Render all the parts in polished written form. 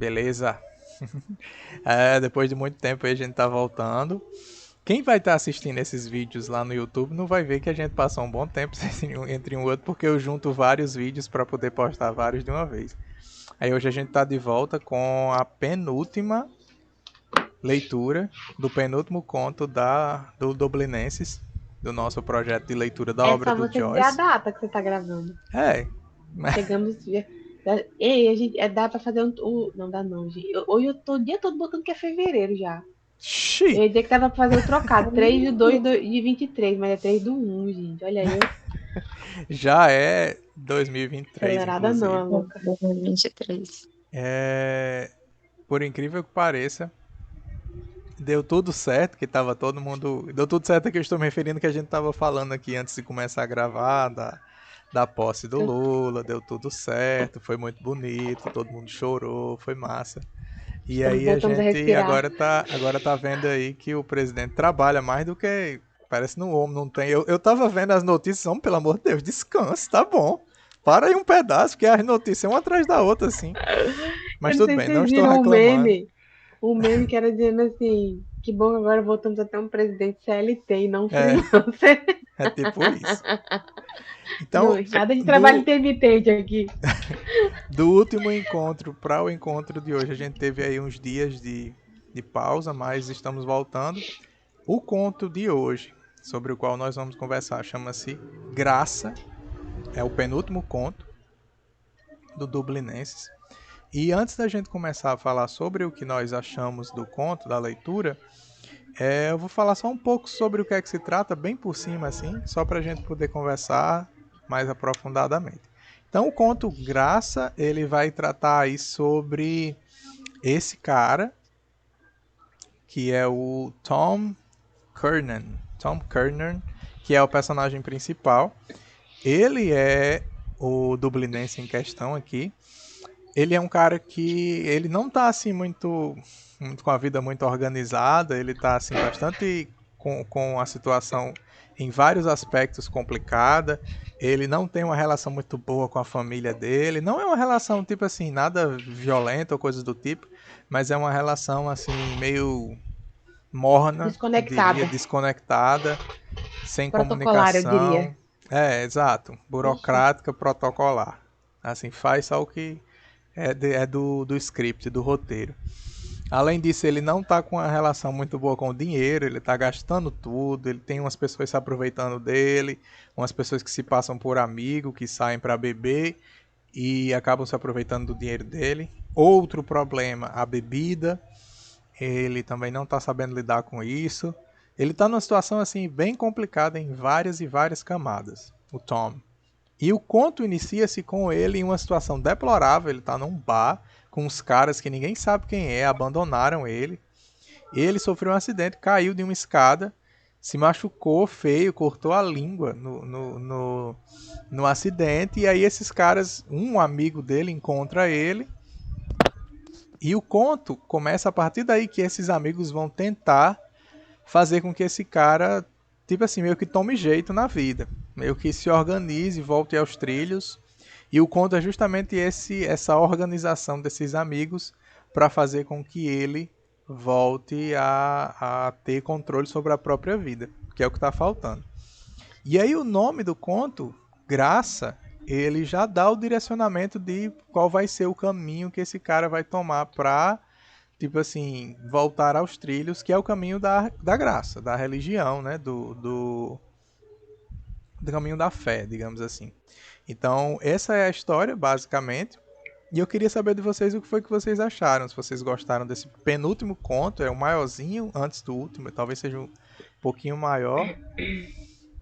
Beleza? Depois de muito tempo aí a gente tá voltando. Quem vai estar assistindo esses vídeos lá no YouTube não vai ver que a gente passou um bom tempo entre um outro, porque eu junto vários vídeos para poder postar vários de uma vez. Aí hoje a gente tá de volta com a penúltima leitura do penúltimo conto do Dublinenses, do nosso projeto de leitura da É obra só do você dizer a Joyce. data que você tá gravando. É, mas... Chegamos. Ei, dá pra fazer não dá não, gente. Hoje eu tô o dia todo botando que é fevereiro já. Eu Xiii, ia dizer que dava pra fazer o trocado, 3 de 2 de 23, mas é 3 do 1, gente. Olha aí, eu já é 2023, acelerada não, a inclusive. louca. 2023. Por incrível que pareça, deu tudo certo, que tava todo mundo. Deu tudo certo que eu estou me referindo que a gente tava falando aqui antes de começar a gravar, da posse do Lula, deu tudo certo, foi muito bonito, todo mundo chorou, foi massa. E aí a Voltamos a gente respirar. agora tá vendo aí que o presidente trabalha mais do que. Parece no homem, não tem. Eu tava vendo as notícias, pelo amor de Deus, descanse, tá bom. Para aí um pedaço, porque as notícias uma atrás da outra, assim. Eu Mas não tudo sei se bem, não vocês estou viram o reclamando. meme. O meme que era dizendo assim: que bom, agora voltamos a ter um presidente CLT e não É, freelancer. é tipo isso. Não, Então, nada de trabalho do, intermitente aqui. do último encontro para o encontro de hoje, a gente teve aí uns dias de pausa, mas estamos voltando. O conto de hoje, sobre o qual nós vamos conversar, chama-se Graça. É o penúltimo conto do Dublinenses. E antes da gente começar a falar sobre o que nós achamos do conto, da leitura, eu vou falar só um pouco sobre o que é que se trata, bem por cima, assim, só para a gente poder conversar mais aprofundadamente. Então, o conto Graça, ele vai tratar aí sobre esse cara, que é o Tom Kernan, que é o personagem principal. Ele é o dublinense em questão aqui. Ele é um cara que ele não tá assim muito com a vida muito organizada, ele tá assim bastante com a situação em vários aspectos complicada. Ele não tem uma relação muito boa com a família dele. Não é uma relação tipo assim, nada violenta ou coisas do tipo, mas é uma relação assim meio morna, eu diria, Desconectada. desconectada, sem Protocolar, eu diria. comunicação. É, exato, Ixi, burocrática, protocolar. Assim, faz só o que do script, do roteiro. Além disso, ele não tá com uma relação muito boa com o dinheiro, ele tá gastando tudo, ele tem umas pessoas se aproveitando dele, umas pessoas que se passam por amigo, que saem para beber e acabam se aproveitando do dinheiro dele. Outro problema, a bebida. Ele também não tá sabendo lidar com isso. Ele tá numa situação assim bem complicada em várias e várias camadas, o Tom. E o conto inicia-se com ele em uma situação deplorável. Ele está num bar com uns caras que ninguém sabe quem é, abandonaram ele. Ele sofreu um acidente, caiu de uma escada, se machucou feio, cortou a língua no acidente. E aí esses caras, um amigo dele encontra ele. E o conto começa a partir daí que esses amigos vão tentar fazer com que esse cara, tipo assim, meio que tome jeito na vida. Meio que se organize, volte aos trilhos. E o conto é justamente essa organização desses amigos para fazer com que ele volte a ter controle sobre a própria vida, que é o que está faltando. E aí o nome do conto, Graça, ele já dá o direcionamento de qual vai ser o caminho que esse cara vai tomar para tipo assim, voltar aos trilhos, que é o caminho da graça, da religião, né? Do caminho da fé, digamos assim. Então, essa é a história, basicamente. E eu queria saber de vocês o que foi que vocês acharam. Se vocês gostaram desse penúltimo conto, é o maiorzinho antes do último, talvez seja um pouquinho maior.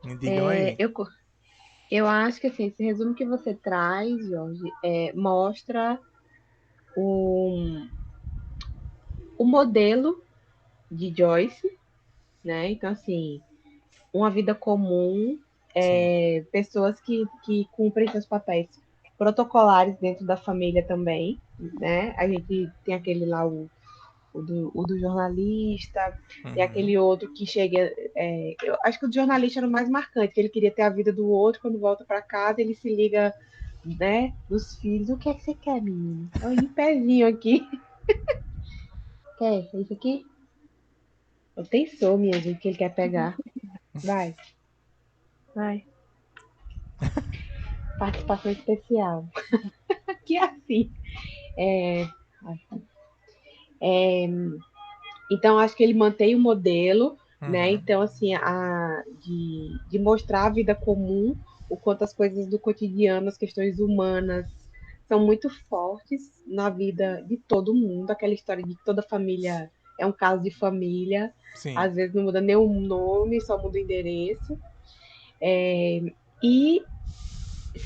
Me digam é, aí. eu acho que assim, esse resumo que você traz, Jorge, mostra o, o modelo de Joyce, né? Então, assim, uma vida comum, Sim. pessoas que cumprem seus papéis protocolares dentro da família também, né? A gente tem aquele lá, o do jornalista, tem Uhum. aquele outro que chega. Eu acho que o do jornalista era o mais marcante, que ele queria ter a vida do outro, quando volta para casa, ele se liga, né, dos filhos. O que é que você quer, menino? Eu em pezinho aqui. Quer? É isso aqui? Eu pensou, minha gente, que ele quer pegar. Vai, vai. Participação especial. Aqui é assim. É, então, acho que ele mantém o modelo, né? Uhum. Então, assim, de mostrar a vida comum, o quanto as coisas do cotidiano, as questões humanas, são muito fortes na vida de todo mundo. Aquela história de que toda família é um caso de família, Sim. às vezes não muda nem o nome, só muda o endereço. E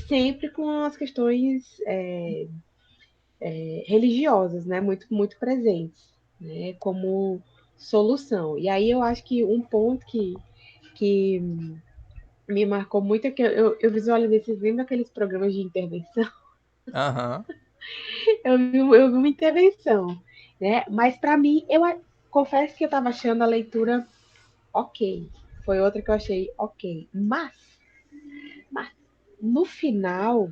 sempre com as questões religiosas, né? Muito, muito presentes, né? Como solução. E aí eu acho que um ponto que me marcou muito é que eu visualizei, vocês lembram aqueles programas de intervenção? Aham. Eu vi uma intervenção, né? Mas para mim, confesso que eu estava achando a leitura ok. Foi outra que eu achei ok. Mas no final,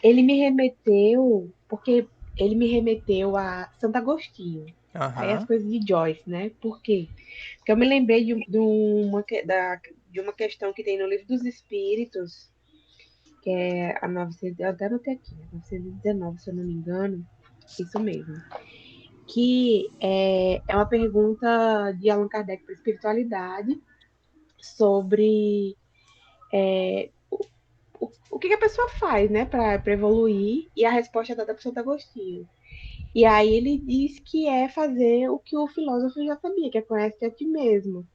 ele me remeteu, porque ele me remeteu a Santo Agostinho. Aí as Aham. coisas de Joyce, né? Por quê? Porque eu me lembrei de uma questão que tem no Livro dos Espíritos, que é a 900, eu até anotei aqui, 919, se eu não me engano, isso mesmo. Que é uma pergunta de Allan Kardec para a espiritualidade sobre o que a pessoa faz, né, para evoluir, e a resposta é dada por Santo Agostinho. E aí ele diz que é fazer o que o filósofo já sabia, que é conhecer a ti mesmo.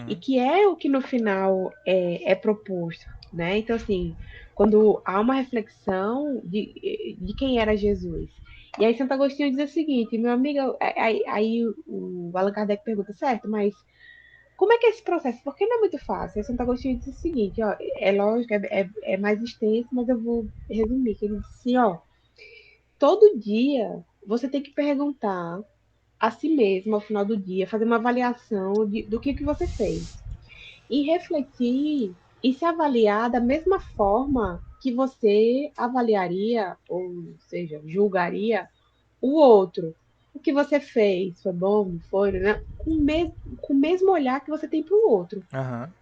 E Uhum. que é o que no final é proposto, né? Então, assim, quando há uma reflexão de quem era Jesus. E aí Santo Agostinho diz o seguinte, meu amigo, aí o Allan Kardec pergunta, certo, mas como é que é esse processo? Porque não é muito fácil. Aí Santo Agostinho diz o seguinte, ó, é lógico, é mais extenso, mas eu vou resumir, que ele disse assim, ó, todo dia você tem que perguntar a si mesmo ao final do dia, fazer uma avaliação do que você fez e refletir e se avaliar da mesma forma que você avaliaria, ou seja, julgaria o outro. O que você fez foi bom, não foi, né? Com o mesmo olhar que você tem para o outro. Aham.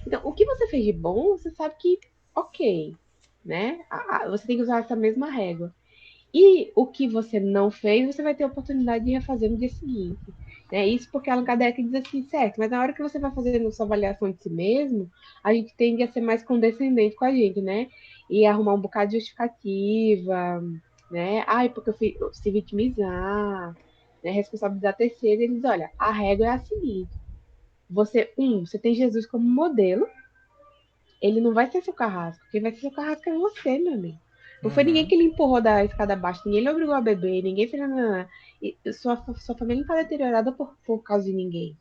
Então, o que você fez de bom, você sabe que, ok, né? Você tem que usar essa mesma régua. E o que você não fez, você vai ter a oportunidade de refazer no dia seguinte. Né? Isso porque Allan Kardec diz assim, certo, mas na hora que você vai fazer a sua avaliação de si mesmo, a gente tende a ser mais condescendente com a gente, né? E arrumar um bocado de justificativa, né? Ai, porque se vitimizar, né? Responsabilizar terceiro. Ele diz, olha, a regra é a seguinte, você tem Jesus como modelo, ele não vai ser seu carrasco. Quem vai ser seu carrasco é você, meu amigo. Não foi ninguém Uhum. que ele empurrou da escada abaixo, ninguém lhe obrigou a beber, ninguém fez nada. Sua família não está deteriorada por causa de ninguém.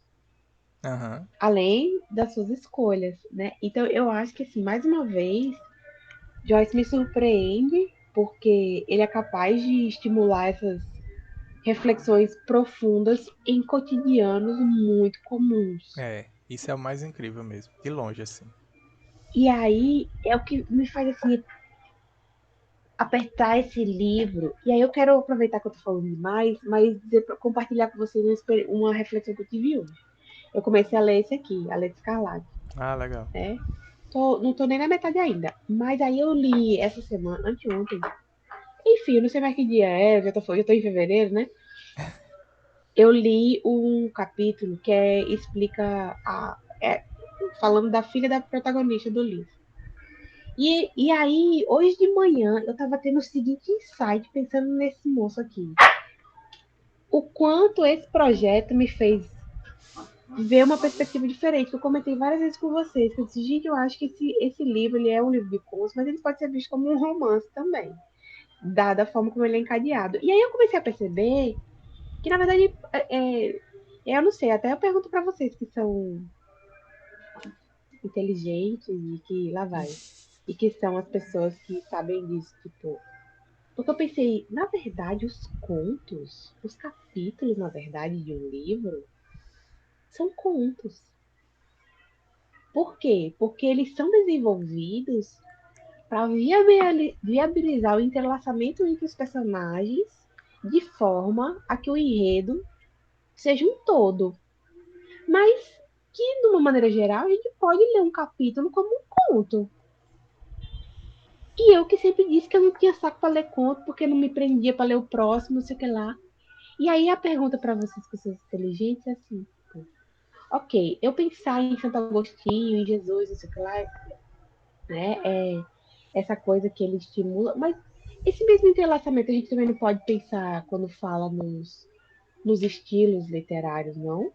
Aham. Além das suas escolhas, né? Então eu acho que, assim, mais uma vez, Joyce me surpreende porque ele é capaz de estimular essas reflexões profundas em cotidianos muito comuns. É, isso é o mais incrível mesmo. De longe, assim. E aí é o que me faz assim apertar esse livro. E aí eu quero aproveitar que eu tô falando demais, mas compartilhar com vocês uma reflexão que eu tive hoje. Eu comecei a ler esse aqui, A Letra Escarlate, Ah, legal. né? Não tô nem na metade ainda. Mas aí eu li essa semana, anteontem. Enfim, eu não sei mais que dia é, já tô em fevereiro, né? Eu li um capítulo explica falando da filha da protagonista do livro. E aí, hoje de manhã, eu tava tendo o seguinte insight pensando nesse moço aqui. O quanto esse projeto me fez ver uma perspectiva diferente. Eu comentei várias vezes com vocês, que eu disse, gente, eu acho que esse livro ele é um livro de contos, mas ele pode ser visto como um romance também, dada a forma como ele é encadeado. E aí eu comecei a perceber que, na verdade, eu não sei, até eu pergunto para vocês que são inteligentes e que lá vai, e que são as pessoas que sabem disso, tipo, porque eu pensei, na verdade, os contos, os capítulos, na verdade, de um livro, são contos. Por quê? Porque eles são desenvolvidos para viabilizar o entrelaçamento entre os personagens de forma a que o enredo seja um todo. Mas que, de uma maneira geral, a gente pode ler um capítulo como um conto. E eu que sempre disse que eu não tinha saco para ler conto, porque não me prendia para ler o próximo, não sei o que lá. E aí a pergunta para vocês, pessoas inteligentes, é assim: ok, eu pensar em Santo Agostinho, em Jesus, não sei o que lá, né? Essa coisa que ele estimula, mas esse mesmo entrelaçamento a gente também não pode pensar quando fala nos estilos literários, não?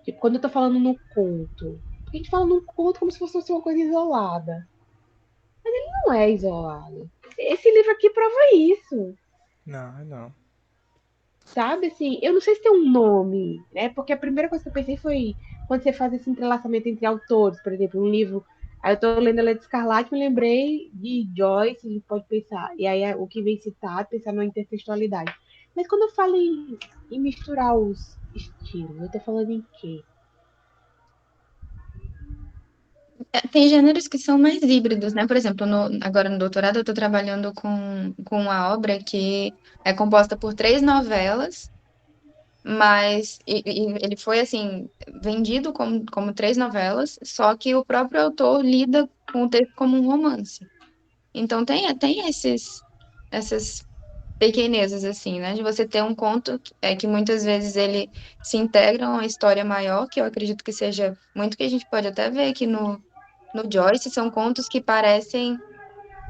Tipo, quando eu tô falando no conto, a gente fala num conto como se fosse uma coisa isolada. Não é isolado. Esse livro aqui prova isso. Não, não. Sabe, assim, eu não sei se tem um nome, né? Porque a primeira coisa que eu pensei foi quando você faz esse entrelaçamento entre autores, por exemplo, um livro. Aí eu tô lendo a Letra Escarlate, me lembrei de Joyce, a gente pode pensar. E aí o que vem citado, pensar na intertextualidade. Mas quando eu falo em misturar os estilos, eu tô falando em quê? Tem gêneros que são mais híbridos, né? Por exemplo, agora no doutorado eu estou trabalhando com uma obra que é composta por 3 novelas, mas ele foi assim vendido como 3 novelas, só que o próprio autor lida com o texto como um romance. Então tem essas pequenezas assim, né? De você ter um conto que muitas vezes ele se integra a uma história maior, que eu acredito que seja muito que a gente pode até ver aqui no Joyce, são contos que parecem,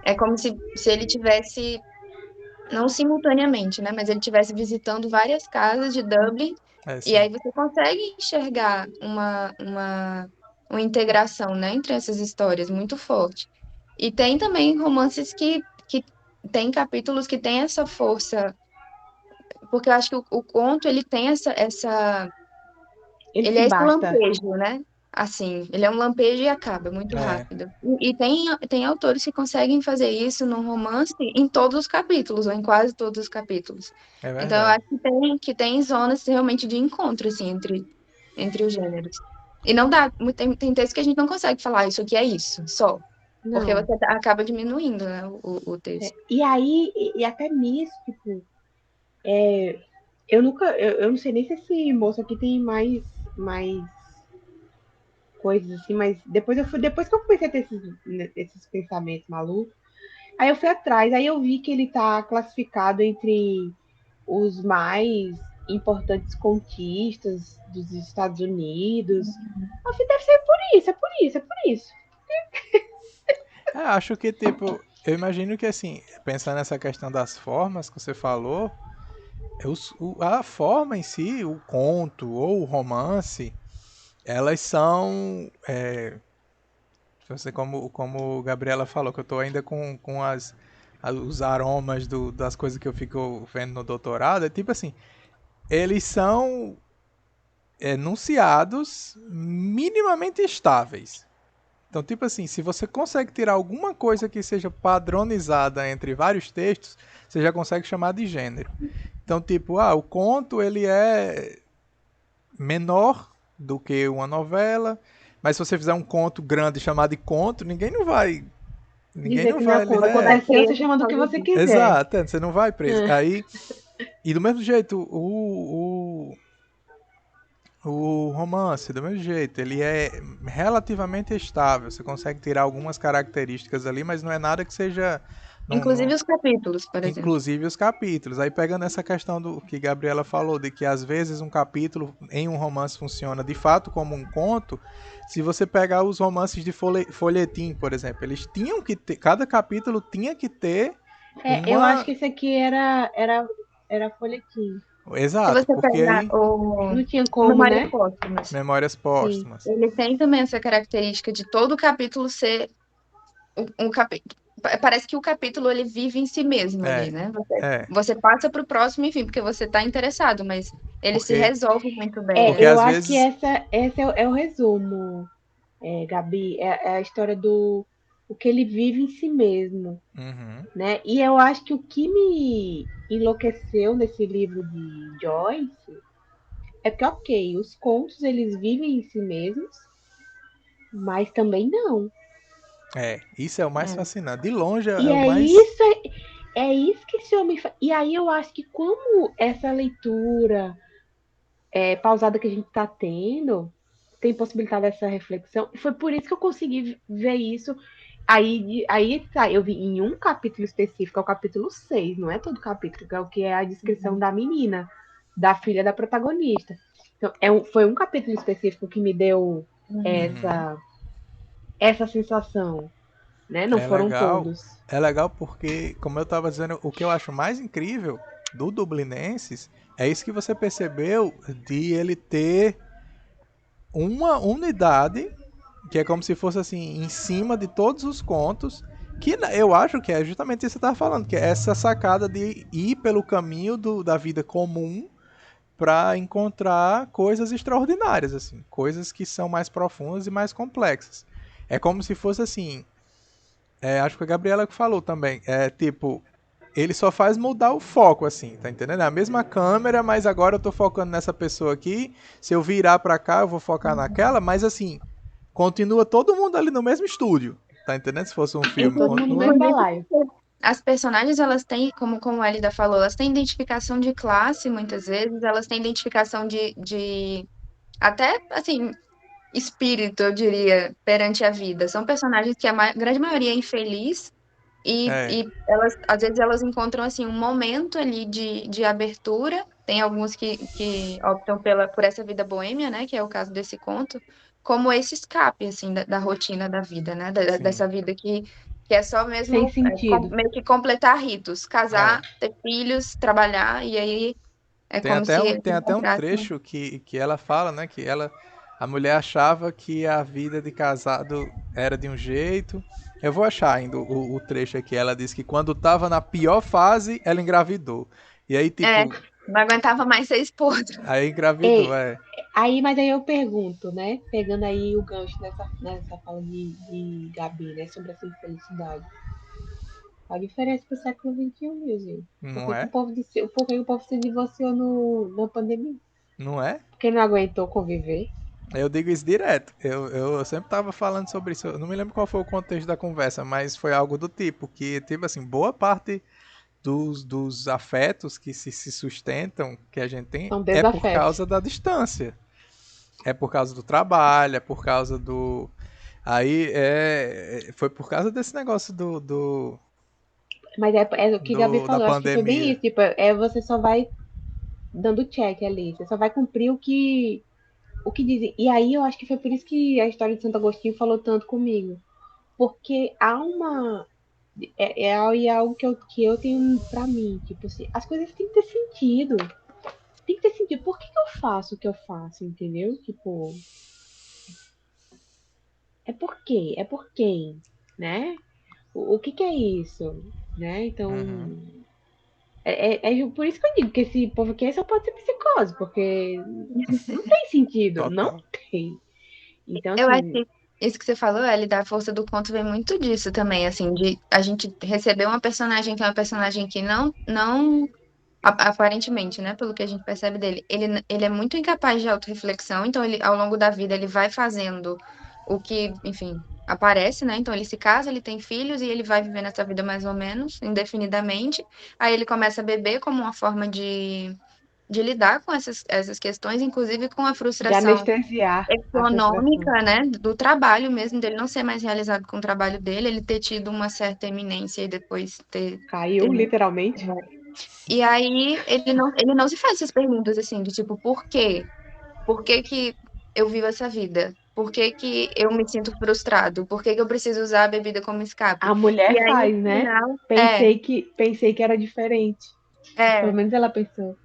é como se ele tivesse, não simultaneamente, né, mas ele tivesse visitando várias casas de Dublin, É e sim. aí você consegue enxergar uma integração, né, entre essas histórias muito forte. E tem também romances que tem capítulos que têm essa força, porque eu acho que o conto, ele tem Ele ele se é esse basta. lampejo, né? Assim, ele é um lampejo e acaba muito É, rápido. E tem autores que conseguem fazer isso no romance em todos os capítulos, ou em quase todos os capítulos. é Então, eu verdade. acho que tem zonas realmente de encontro, assim, entre os gêneros. E não dá, tem texto que a gente não consegue falar, isso aqui é isso, só. Porque Não. você acaba diminuindo, né, o texto. E aí, e até nisso, tipo, eu não sei nem se esse moço aqui tem mais coisas assim, mas depois que eu comecei a ter esses pensamentos malucos, aí eu fui atrás, aí eu vi que ele tá classificado entre os mais importantes contistas dos Estados Unidos. Eu falei, deve ser por isso, é por isso, é por isso. É, acho que, tipo, eu imagino que, assim, pensando nessa questão das formas que você falou, a forma em si, o conto ou o romance, elas são, você como Gabriela falou, que eu tô ainda com os aromas das coisas que eu fico vendo no doutorado, é tipo assim, eles são enunciados minimamente estáveis. Então, tipo assim, se você consegue tirar alguma coisa que seja padronizada entre vários textos, você já consegue chamar de gênero. Então, tipo, o conto ele é menor do que uma novela, mas se você fizer um conto grande chamado de conto, ninguém Dizer não que não é vai ler, conta. Quando Vai é né? seu, você preso chama por do que causa você disso. quiser. Exato, você não vai preso. Aí, e do mesmo jeito, o romance, do mesmo jeito, ele é relativamente estável. Você consegue tirar algumas características ali, mas não é nada que seja. Inclusive os capítulos, por exemplo. Inclusive os capítulos. Aí pegando essa questão do que Gabriela falou, de que às vezes um capítulo em um romance funciona de fato como um conto, se você pegar os romances de folhetim, por exemplo, eles tinham que ter, cada capítulo tinha que ter Eu acho uma. que esse aqui era folhetim. Se Exato, você porque pegar aí. o Não tinha como, Memórias né? Póstumas, Memórias Sim. póstumas. ele tem também essa característica de todo capítulo ser um capítulo. Parece que o capítulo ele vive em si mesmo ali, É, né? Você, é. você passa para o próximo, enfim, porque você está interessado, mas ele se Porque, resolve muito bem, porque né? Eu às acho que vezes. esse é o resumo, Gabi. É a história do o que ele vive em si mesmo, Uhum, né? E eu acho que o que me enlouqueceu nesse livro de Joyce é que, ok, os contos eles vivem em si mesmos, mas também não. isso é o mais É. fascinante. De longe E é o é mais. isso, é isso que esse homem faz. E aí eu acho que como essa leitura pausada que a gente está tendo tem possibilidade dessa reflexão, foi por isso que eu consegui ver isso. Aí tá, eu vi em um capítulo específico, é o capítulo 6, não é todo capítulo, que é o que é a descrição da menina, da filha da protagonista. Então, foi um capítulo específico que me deu Uhum. essa, essa sensação, né? Não É foram legal. todos. É legal porque, como eu tava dizendo, o que eu acho mais incrível do Dublinenses é isso que você percebeu de ele ter uma unidade que é como se fosse assim, em cima de todos os contos, que eu acho que é justamente isso que você estava falando, que é essa sacada de ir pelo caminho da vida comum para encontrar coisas extraordinárias, assim, coisas que são mais profundas e mais complexas. É como se fosse assim, acho que foi a Gabriela que falou também, tipo, ele só faz mudar o foco, assim, tá entendendo? É a mesma câmera, mas agora eu tô focando nessa pessoa aqui. Se eu virar pra cá, eu vou focar naquela, mas assim, continua todo mundo ali no mesmo estúdio. Tá entendendo? Se fosse um filme, Todo mundo no continua. mesmo Bonito balaio. porque as personagens, elas têm, como a Elida falou, elas têm identificação de classe, muitas vezes, elas têm identificação de até, assim, espírito, eu diria, perante a vida. São personagens que a grande maioria é infeliz É, e elas, às vezes elas encontram, assim, um momento ali de abertura. Tem alguns que optam por essa vida boêmia, né, que é o caso desse conto, como esse escape, assim, da rotina da vida, né, sim. dessa vida que é só Sem mesmo sentido. meio que completar ritos, É. casar, ter filhos, trabalhar, e aí é como se eles Tem até um encontrassem. trecho que ela fala, né? Que a mulher achava que a vida de casado era de um jeito. Eu vou achar ainda o trecho aqui. Ela diz que quando tava na pior fase, ela engravidou. E aí, É, tipo, não aguentava mais ser esposa. aí engravidou, Ei, é. mas aí eu pergunto, né? Pegando aí o gancho nessa fala de Gabi, né? Sobre essa infelicidade. A diferença pro século XXI, viu, gente? Por Não que, que é? por que o povo se divorciou na pandemia? Não é? Porque não aguentou conviver. Eu digo isso direto. Eu sempre tava falando sobre isso. Eu não me lembro qual foi o contexto da conversa, mas foi algo do tipo, que, tipo assim, boa parte dos afetos que se sustentam, que a gente tem, São é por desafetos. causa da distância. É por causa do trabalho, é por causa do. Aí foi por causa desse negócio Mas é o que Gabi da falou, acho que foi bem pandemia. isso. Tipo, você só vai dando check ali. Você só vai cumprir o que dizem. E aí eu acho que foi por isso que a história de Santo Agostinho falou tanto comigo. Porque há uma. É algo que eu tenho pra mim. Tipo assim, as coisas têm que ter sentido. Tem que ter sentido. Por que, que eu faço o que eu faço, entendeu? Tipo, é por quê? É por quem? Né? O que, que é isso? Né? Uhum, Então, é por isso que eu digo que esse povo aqui só pode ser psicose, porque não tem sentido. Não total. tem. Então, Eu acho assim, que isso que você falou, Ellie, da força do conto vem muito disso também, assim, de a gente receber uma personagem que é uma personagem que não aparentemente, né, pelo que a gente percebe dele, ele é muito incapaz de autorreflexão, então ele, ao longo da vida, ele vai fazendo o que, enfim, aparece, né, então ele se casa, ele tem filhos e ele vai vivendo essa vida mais ou menos, indefinidamente, aí ele começa a beber como uma forma de lidar com essas questões, inclusive com a de frustração anestesiar a econômica, frustração. né, do trabalho mesmo, dele não ser mais realizado com o trabalho dele, ele ter tido uma certa eminência e depois ter. Caiu, literalmente. E aí ele não se faz essas perguntas assim, do tipo, por quê? Por que que eu vivo essa vida? Por que que eu me sinto frustrado? Por que que eu preciso usar a bebida como escape? A mulher E aí no faz, né? final, Pensei que era diferente. Pelo é, menos ela pensou.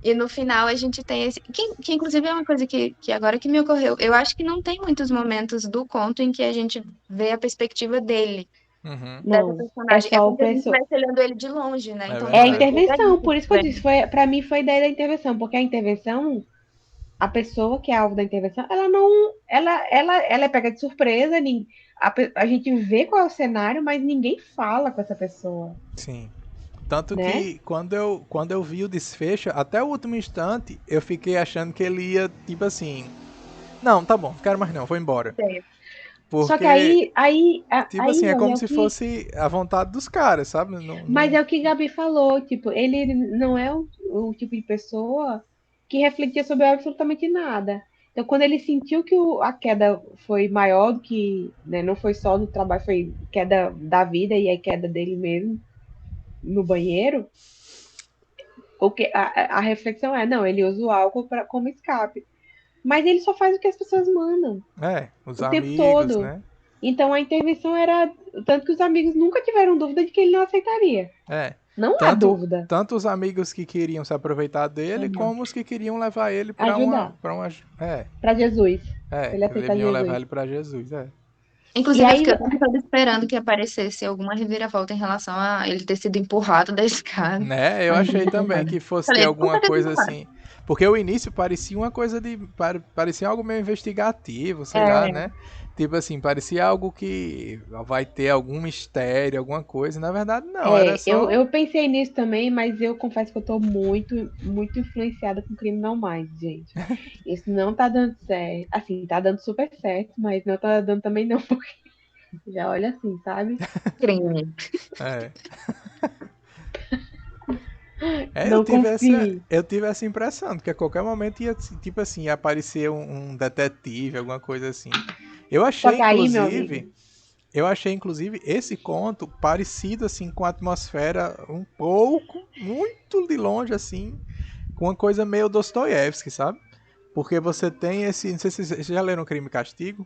e no final a gente tem esse, que inclusive é uma coisa que agora que me ocorreu, eu acho que não tem muitos momentos do conto em que a gente vê a perspectiva dele, Uhum, dessa Não, é personagem. É só o como se a gente pessoa. estivesse olhando ele de longe, né? é Então É a só ele verdade. e a intervenção, gente por isso que eu disse, vendo. para mim foi a ideia da intervenção, porque a intervenção, a pessoa que é alvo da intervenção, ela não, ela é pega de surpresa, a gente vê qual é o cenário, mas ninguém fala com essa pessoa, Sim. Tanto né? que quando eu vi o desfecho, até o último instante, eu fiquei achando que ele ia, tipo assim. Não, tá bom, não quero mais não, vou embora. Só que Porque, tipo assim, é Jorge, é como o se que. fosse a vontade dos caras, sabe? Não, Mas não... é o que Gabi falou, tipo, ele não é o tipo de pessoa que refletia sobre absolutamente nada. Então, quando ele sentiu que a queda foi maior do que, né, não foi só no trabalho, foi queda da vida e a queda dele mesmo no banheiro, o que a reflexão é, não, ele usa o álcool como escape. Mas ele só faz o que as pessoas mandam Os o tempo amigos, todo. né? Então a intervenção era. Tanto que os amigos nunca tiveram dúvida de que ele não aceitaria. É. Não há Tanto, dúvida. tanto os amigos que queriam se aproveitar dele, Uhum. como os que queriam levar ele Ajudar. pra uma, Para Jesus. Pra ele eles aceitar iam levar Jesus. ele pra Jesus, E Inclusive, eu aí, fiquei o tempo todo esperando que aparecesse alguma reviravolta em relação a ele ter sido empurrado da escada. Né? Eu Mas não achei teve também nada. que fosse ter Falei, com alguma certeza coisa não vai. assim. Porque o início parecia uma coisa de. Parecia algo meio investigativo, sei lá, É, né? Tipo assim, parecia algo que vai ter algum mistério, alguma coisa. E na verdade, não, era só. eu pensei nisso também, mas eu confesso que eu tô muito influenciada com crime não mais, gente. Isso não tá dando certo. Assim, tá dando super certo, mas não tá dando também não, porque já olha assim, sabe? crime. É. Não confie. Eu tive essa impressão, que a qualquer momento ia, tipo assim, ia aparecer um detetive, alguma coisa assim. Eu Só achei, que aí, meu amigo, inclusive, eu achei, inclusive, esse conto parecido, assim, com a atmosfera um pouco, muito de longe, assim, com uma coisa meio Dostoiévski, sabe? Porque você tem esse. Não sei se vocês já leram Crime e Castigo.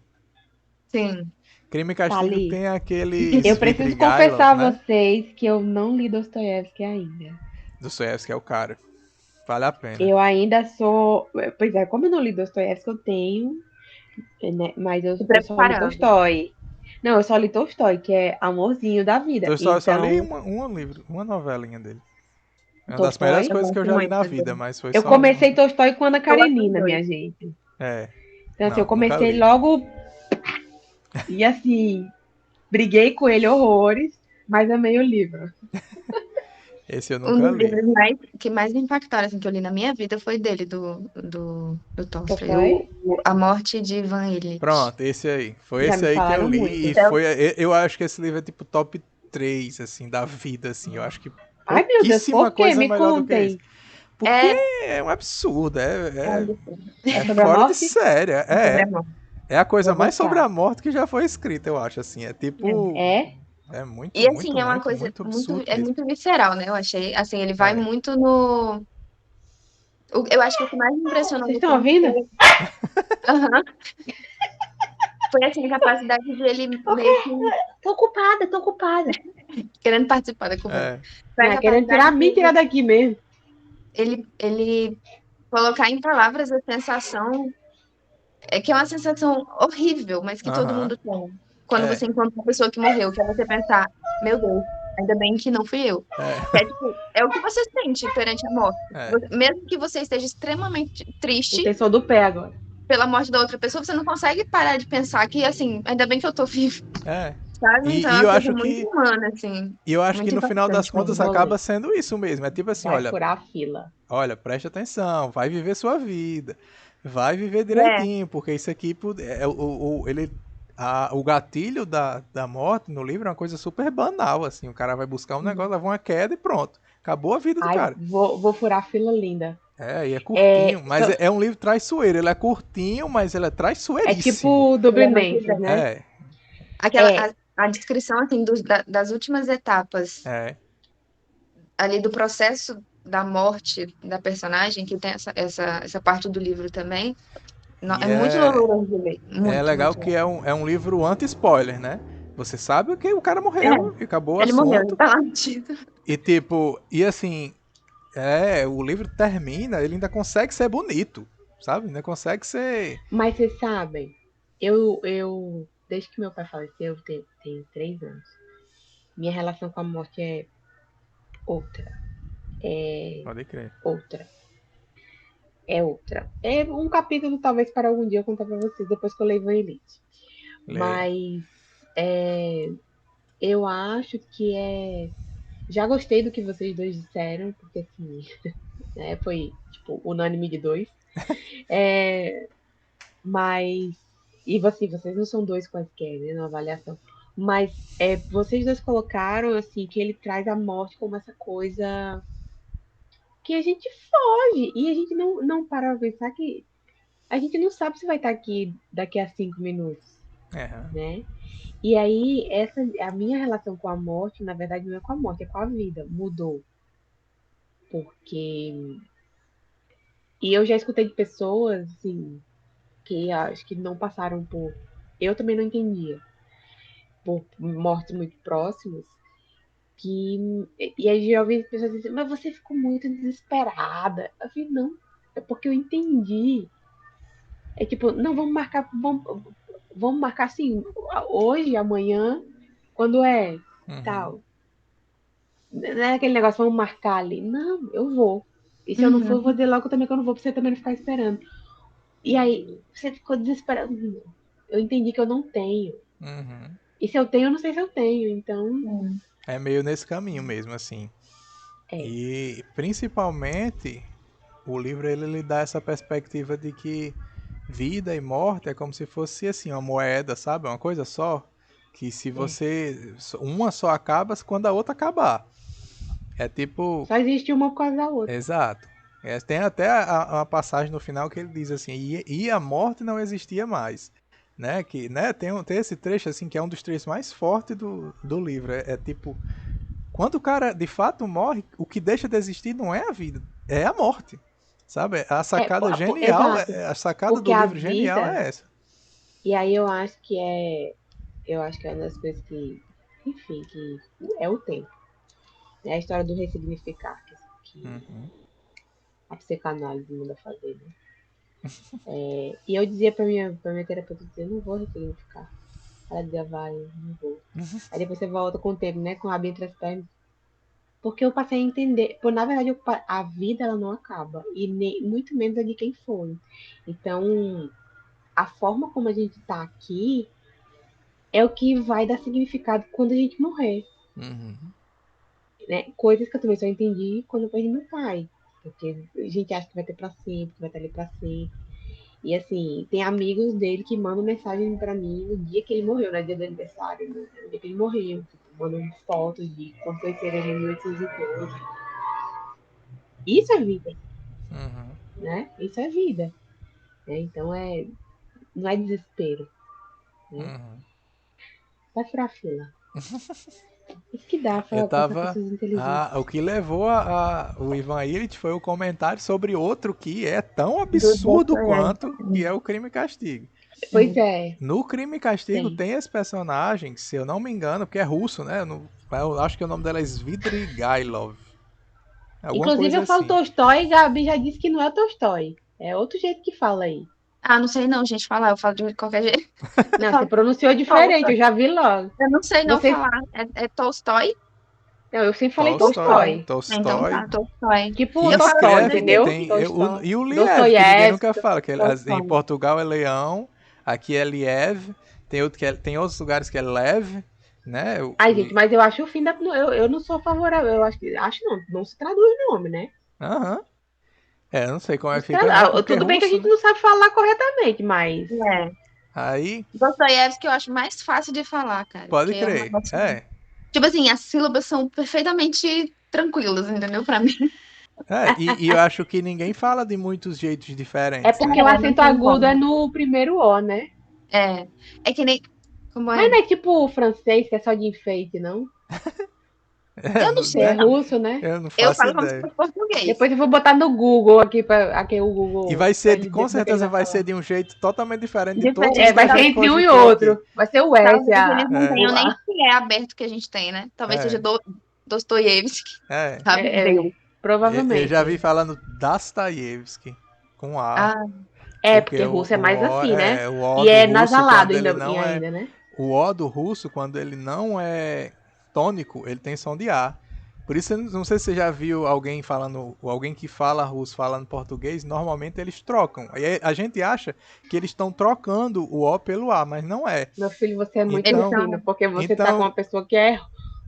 Sim. Crime e tá Castigo ali. tem aqueles Eu preciso Vidrigailov, confessar a né? vocês que eu não li Dostoiévski ainda. Dostoiévski é o cara. Vale a pena. Eu ainda sou. Pois é, como eu não li Dostoiévski, eu tenho, né? Mas Se eu só li preparando. Tolstói. Não, eu só li Tolstói, que é Amorzinho da Vida. Tolstói eu só li Então, um livro, uma novelinha dele. É uma das melhores Tolstói. Eu coisas que eu gosto já li muito na vida, dele. mas foi Eu só comecei Tolstói com Ana Eu gosto dos Karenina, dois. minha gente. É, Então, assim, eu não, nunca comecei li. logo. E assim, briguei com ele horrores, mas amei o livro. Esse eu Um nunca dos li. livros que mais me impactaram, assim, que eu li na minha vida foi dele, do Tolstói. Tolstói? A Morte de Ivan Ilitch. Pronto, esse aí. Foi Já esse me aí que eu falaram li e muito. Então, foi. Eu acho que esse livro é tipo top 3 assim, da vida, assim. Eu acho que Ai, meu Deus, pouquíssima por quê? coisa Me melhor do que esse. contem. Porque é, é um absurdo, é um absurdo. É é sobre a fora de morte? série. Sobre a morte. É a coisa Vou mais sobre a buscar. morte que já foi escrita, eu acho, assim. É tipo. É? É muito, E muito, assim, é uma muito, coisa muito muito, absurdo é mesmo. muito visceral, né? Eu achei, assim, ele vai É. muito no. Eu acho que o que mais me impressionou Vocês no estão conto ouvindo? foi, aham, foi assim, a capacidade de ele meio que Tô ocupada, tô ocupada. querendo participar da conversa. É. Foi a Não, querendo capacidade tirar de me tirar daqui mesmo. ele colocar em palavras a sensação, que é uma sensação horrível, mas que todo Aham. mundo tem. Quando É. você encontra uma pessoa que morreu, que é você pensar, meu Deus, ainda bem que não fui eu. É. É, tipo, é o que você sente perante a morte. É. Mesmo que você esteja extremamente triste Intenção do pé agora. pela morte da outra pessoa, você não consegue parar de pensar que, assim, ainda bem que eu tô vivo, É. sabe? Então é E uma eu coisa acho muito que. humana, assim, E eu acho que muito no final das impactante Mas contas mesmo. vou ler. acaba sendo isso mesmo. É tipo assim, Vai furar a fila. olha, preste atenção, vai viver sua vida. Vai viver É, direitinho, porque isso aqui é o gatilho da morte no livro é uma coisa super banal, assim. O cara vai buscar um negócio, leva uma queda e pronto. Acabou a vida do Ai, cara. vou furar a fila linda. É, e é É, curtinho, mas é um livro traiçoeiro. Ele é curtinho, mas ele é é traiçoeiríssimo. tipo ele é muito Dublinenses, bem. né? É, Aquela, É, a descrição, assim, das últimas etapas é. ali do processo da morte da personagem, que tem essa parte do livro também, E é muito doloroso de ler. é Muito, legal muito. que é um livro anti-spoiler, né? Você sabe que o cara É, morreu e acabou o ele morreu, ele assunto. tá lá no título. E tipo, e assim, o livro termina, ele ainda consegue ser bonito, sabe? Ainda consegue ser. mas vocês sabem, desde que meu pai faleceu, tenho 3 anos. Minha relação com a morte é outra. É Pode crer. outra. É outra. É um capítulo, talvez, para algum dia eu contar para vocês, depois que eu leio Elite. Leia. Mas eu acho que é. Já gostei do que vocês dois disseram, porque assim, foi tipo unânime de dois. É, mas E vocês não são dois quaisquer, né, na avaliação. Mas vocês dois colocaram, assim, que ele traz a morte como essa coisa que a gente foge. E a gente não para pra pensar que a gente não sabe se vai estar aqui daqui a 5 minutos, É. né? E aí, a minha relação com a morte, na verdade, não é com a morte, é com a vida. Mudou. Porque. E eu já escutei de pessoas, assim, que acho que não passaram por. Eu também não entendia. Por mortes muito próximas. Que. E aí já ouvi pessoas dizendo, mas você ficou muito desesperada. Eu falei, não, é porque eu entendi. É tipo, não, vamos marcar assim, hoje, amanhã, quando é, Uhum. tal. Não é aquele negócio, vamos marcar ali. Não, eu vou. E se eu não for, eu vou Uhum. dizer logo também que eu não vou, pra você também não ficar esperando. E aí, você ficou desesperado. Eu entendi que eu não tenho. Uhum. E se eu tenho, eu não sei se eu tenho. Então, Sim. É meio nesse caminho mesmo, assim. é. E principalmente o livro ele lhe dá essa perspectiva de que vida e morte é como se fosse assim uma moeda, sabe? Uma coisa só. Que se É. você. Uma só acaba quando a outra acabar. É tipo. Só existe uma por causa da outra. Exato. Tem até uma passagem no final que ele diz assim: e a morte não existia mais. Né? Que, né? Tem esse trecho assim que é um dos trechos mais fortes do livro. É tipo. Quando o cara de fato morre, o que deixa de existir não é a vida, é a morte. Sabe? A sacada genial, Exato. a sacada Porque do a livro genial vida. é essa. E aí eu acho que é. Eu acho que é uma das coisas que. Enfim, que é o tempo. É a história do ressignificar que Uhum. a psicanálise manda fazer, né? E eu dizia pra minha terapeuta, eu não vou ressignificar. Ela dizia, vai, não vou. Aí depois você volta com o tempo, né? Com o rabo entre as pernas. Porque eu passei a entender. Por, na verdade, a vida ela não acaba. E nem, muito menos a de quem foi. Então, a forma como a gente tá aqui é o que vai dar significado quando a gente morrer. Uhum. Né? Coisas que eu também só entendi quando eu perdi meu pai. Porque a gente acha que vai ter pra sempre, que vai estar ali pra sempre. E assim, tem amigos dele que mandam mensagem pra mim no dia que ele morreu, no dia do aniversário, no dia que ele morreu. Tipo, mandam fotos de como foi ser ele em 1812. Isso é vida, Uhum. né? Isso é vida. Né? Então não é desespero, né? Uhum. Vai furar a fila. Isso que dá Eu pra passar tava. pessoas inteligentes. O que levou o Ivan Illich foi o comentário sobre outro que é tão Do absurdo quanto, que é Dostoiévski. o Crime e Castigo. Pois Sim. é, No Crime e Castigo tem. tem esse personagem, se eu não me engano, porque é russo, né? Eu acho que o nome dela é Svidrigailov. Alguma Inclusive, coisa eu falo assim. Tolstói e Gabi já disse que não é Tolstói. É outro jeito que fala aí. Ah, não sei não, gente, falar. Eu falo de qualquer jeito. Eu Não, você falo pronunciou diferente, Tolstói. eu já vi logo. Eu não sei não Você. falar. É Tolstói? Não, eu sempre falei Tolstói. Tolstói. Então Tolstói. tá, Tolstói. Tipo Que Eu falo Totó, escreve, entendeu? Dostoiévski. tem. Tolstói. E o Liev, que ninguém nunca Dostoiévski, fala. Que em Tolstói. Portugal é Leão, aqui é Liev, tem outros lugares que é Lev, né? ai, gente, mas eu acho o fim da. Eu não sou favorável. Eu acho que. Acho não, não se traduz o nome, né? Aham. É, eu não sei como é Não que se fica, não, porque é tudo bem que a russo, gente né? não sabe falar corretamente, mas. É. Aí, Dostoiévski eu acho mais fácil de falar, cara. pode Porque é um crer. negócio. É. Tipo assim, as sílabas são perfeitamente tranquilas, entendeu? Pra mim. E eu acho que ninguém fala de muitos jeitos É diferentes, né? porque o Não acento tem agudo é como. no primeiro O, né? É. É que nem. Como Mas é? não é tipo o francês, que é só de enfeite, não? É, Eu não Que é sei, né? não. russo, né? Eu não Eu faço falo como se ideia. fosse português. Depois eu vou botar no Google aqui, aqui o E Google, vai pra ser, ele dizer com como é que ele certeza vai vai ser falar. de um jeito totalmente diferente de todos os Diferente. que a Vai ser gente entre um e cogitou aqui. outro. Vai ser o S, Talvez eles não É, tenham o nem A. esse é aberto que a gente tem, né? Talvez seja é, Dostoiévski. é. Sabe Deus. Eu já vi Provavelmente. falando Dostoiévski com A, Ah, porque Porque russo é mais assim, né? O O E do é russo, nasalado quando ele ainda, não é. ainda, né? O O do russo, quando ele não é tônico, ele tem som de A. Por isso, eu não sei se você já viu alguém falando, ou alguém que fala russo falando português, normalmente eles trocam. E a gente acha que eles estão trocando o O pelo A, mas não é. Meu filho, você é muito eles Então, fino, são. porque você tá com então uma pessoa que é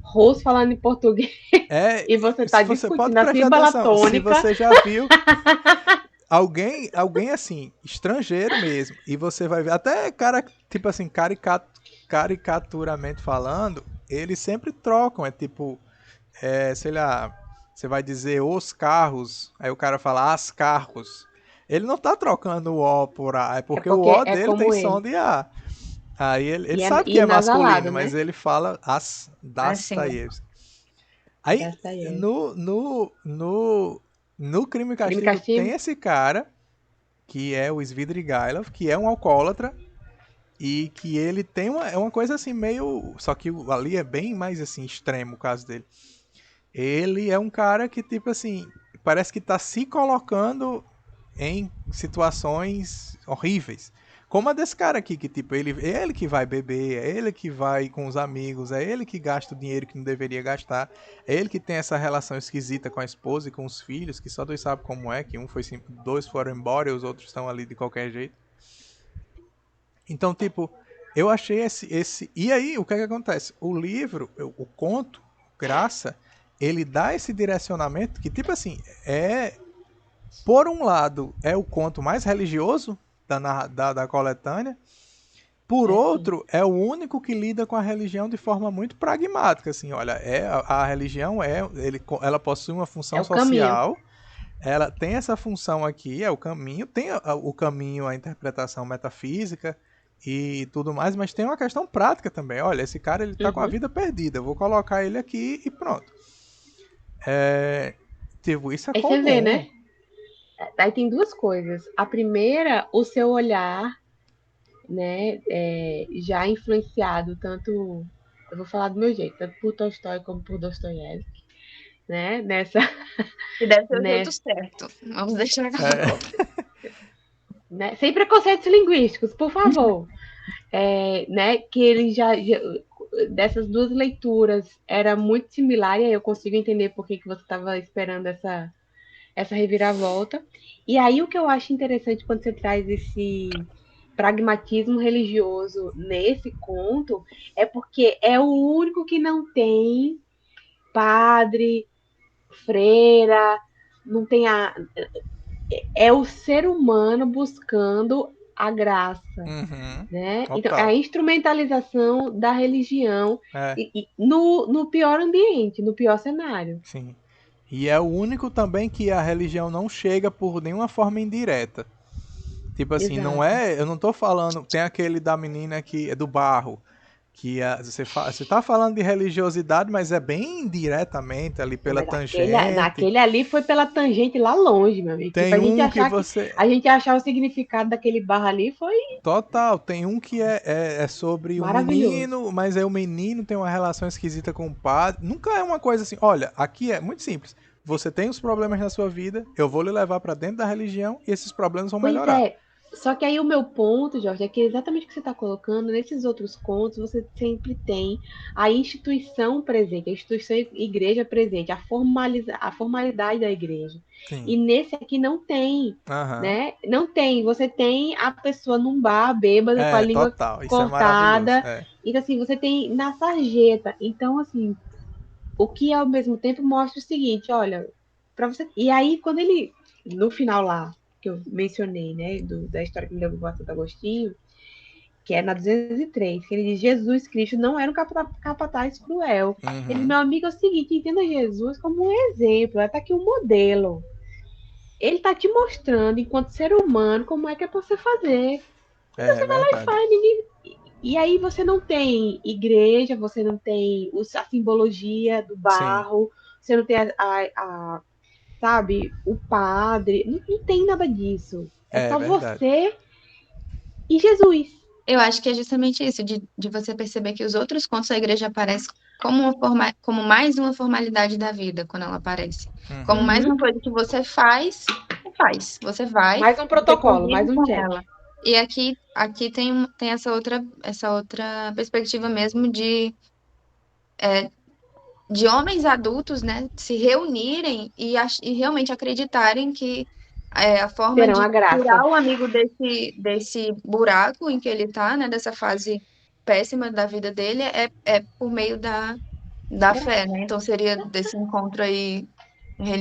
russo falando em português é, e você tá se você pode discutindo a prestar sílaba atenção, se latônica. você já viu alguém assim, estrangeiro mesmo, e você vai ver, até cara, tipo assim, caricaturamente falando, eles sempre trocam, é tipo, sei lá, você vai dizer os carros, aí o cara fala as carros. Ele não tá trocando o O por A, é É porque o porque O é dele tem como som ele. de A. Aí ele E, sabe que e é nasalado, masculino, né? mas ele fala as Assim, Dostoiévski. Aí Dostoiévski. no Crime e Crime e Castigo tem Castigo? esse cara, que é o Svidrigailov, que é um alcoólatra, e que ele tem é uma coisa assim meio. Só que ali é bem mais assim, extremo o caso dele. Ele é um cara que, tipo assim, parece que tá se colocando em situações horríveis. Como a desse cara aqui, que tipo, é ele que vai beber, é ele que vai com os amigos, é ele que gasta o dinheiro que não deveria gastar, é ele que tem essa relação esquisita com a esposa e com os filhos, que só Deus sabe como é, que um foi dois foram embora e os outros estão ali de qualquer jeito. Então, tipo, eu achei esse. E aí, o que é que acontece? O livro, o conto, Graça, ele dá esse direcionamento que, tipo assim, por um lado, é o conto mais religioso da coletânea, por É sim. outro, é o único que lida com a religião de forma muito pragmática. Assim, olha, a religião ela possui uma É função o caminho. social, ela tem essa função aqui, é o caminho, tem o caminho, a interpretação metafísica e tudo mais, mas tem uma questão prática também. Olha, esse cara ele tá com a Uhum. vida perdida, eu vou colocar ele aqui e pronto. Tipo, isso é Aí você vê, comum. né? Aí tem duas coisas. A primeira, o seu olhar, né, já influenciado tanto, eu vou falar do meu jeito, tanto por Tolstói como por Dostoiévski, né, e deve ser o jeito nessa, certo. Vamos deixar claro. É, né, sem preconceitos linguísticos, por favor, né, que ele dessas duas leituras era muito similar e aí eu consigo entender por que você estava esperando essa reviravolta. E aí o que eu acho interessante quando você traz esse pragmatismo religioso nesse conto é porque é o único que não tem padre, freira, não tem é o ser humano buscando a graça, uhum, né? Então é a total. instrumentalização da religião É, e no pior ambiente, no pior cenário. sim. E é o único também que a religião não chega por nenhuma forma indireta. Tipo assim, não Exato. é. Eu não tô falando. Tem aquele da menina que é do barro. Que você tá falando de religiosidade, mas é bem diretamente ali Não, pela mas tangente. naquele ali foi pela tangente lá longe, meu amigo. Tipo, Tem um que você. a gente achar o significado daquele barra ali foi Total, tem um que é sobre um maravilhoso. menino, mas aí o menino tem uma relação esquisita com o padre. Nunca é uma coisa assim, olha, aqui é muito simples. Você tem os problemas na sua vida, eu vou lhe levar para dentro da religião e esses problemas vão Pois melhorar. é. Só que aí o meu ponto, Jorge, é que exatamente o que você está colocando, nesses outros contos, você sempre tem a instituição presente, a instituição igreja presente, a formalidade da igreja. Sim. E nesse aqui não tem, Aham. né? Não tem. Você tem a pessoa num bar, bêbada, com a É, língua total. Isso é maravilhoso. cortada. Então, assim, você tem na sarjeta. Então, assim, o que ao mesmo tempo mostra o seguinte, olha, para você. E aí, quando ele, no final lá, que eu mencionei, né, da história que me levou a Santo Agostinho, que é na 203, que ele diz: Jesus Cristo não era um capataz cruel. Ele diz: Uhum. meu amigo, é o seguinte, entenda Jesus como um exemplo, está aqui um modelo. Ele está te mostrando, enquanto ser humano, como é que é para você fazer. É verdade. Faz, ninguém. E aí você não tem igreja, você não tem a simbologia do Sim, barro, você não tem sabe, o padre, não tem nada disso. É é só verdade. você e Jesus. Eu acho que é justamente isso, de você perceber que os outros contos da igreja aparecem como como mais uma formalidade da vida, quando ela aparece. Como Uhum. mais Uhum. uma coisa que você faz. Você vai, Mais um você protocolo, mais convive um com check. ela. E aqui tem essa outra perspectiva mesmo de homens adultos, né, se reunirem e realmente acreditarem que a forma Terão de a graça. tirar o amigo desse buraco em que ele está, né, dessa fase péssima da vida dele, é por meio da fé, né? Então seria desse encontro aí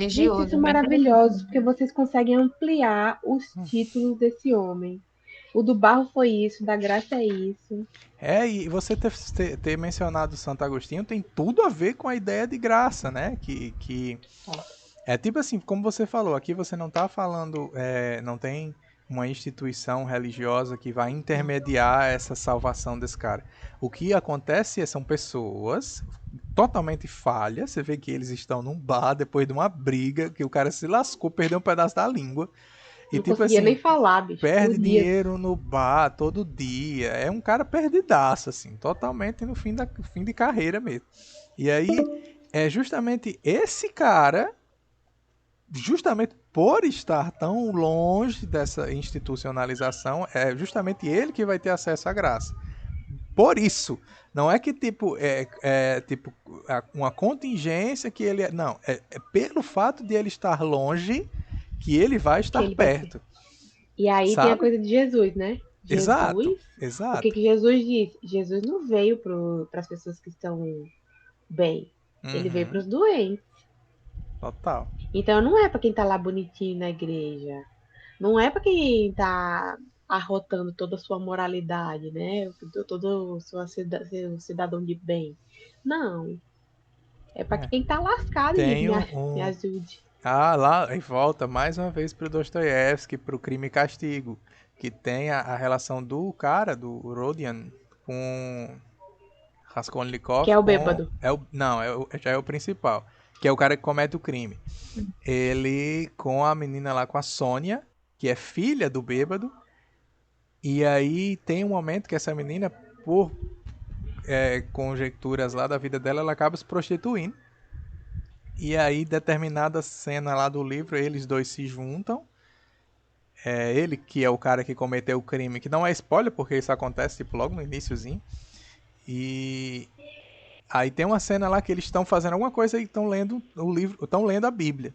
Gente, vocês religioso, são bem interessante. maravilhosos, porque vocês conseguem ampliar os títulos desse homem. O do barro foi isso, o da graça é isso. E você ter mencionado Santo Agostinho tem tudo a ver com a ideia de graça, né? Que é tipo assim, como você falou, aqui você não está falando, não tem uma instituição religiosa que vai intermediar essa salvação desse cara. O que acontece são pessoas totalmente falhas. Você vê que eles estão num bar depois de uma briga, que o cara se lascou, perdeu um pedaço da língua. E Não tipo conseguia nem assim, falar, bicho, por perde dias. dinheiro no bar todo dia. É um cara perdidaço, assim, totalmente no fim de carreira mesmo. E aí, é justamente esse cara, justamente por estar tão longe dessa institucionalização, é justamente ele que vai ter acesso à graça. Por isso, não é que tipo tipo uma contingência que ele não, é pelo fato de ele estar longe que ele vai Que estar ele vai ter. perto, E aí tem a sabe? coisa de Jesus, né? Exato, Jesus, o que exato. que Jesus disse? Jesus não veio para as pessoas que estão bem. Ele veio para Uhum, os doentes. total. Então não é para quem tá lá bonitinho na igreja. Não é para quem tá arrotando toda a sua moralidade, né? Todo o seu cidadão de bem. Não. É para É. quem tá lascado, gente. Tem Me ajude. lá e volta mais uma vez pro Dostoiévski, pro Crime e Castigo, que tem a relação do cara, do Rodion, com Que Raskolnikov, é o com bêbado. não, já é o principal, que é o cara que comete o crime. Ele com a menina lá, com a Sônia, que é filha do bêbado, e aí tem um momento que essa menina, por conjecturas lá da vida dela, ela acaba se prostituindo. E aí, determinada cena lá do livro, eles dois se juntam. Ele, que é o cara que cometeu o crime, que não é spoiler, porque isso acontece tipo, logo no iníciozinho. E aí tem uma cena lá que eles estão fazendo alguma coisa e estão lendo o livro, estão lendo a Bíblia.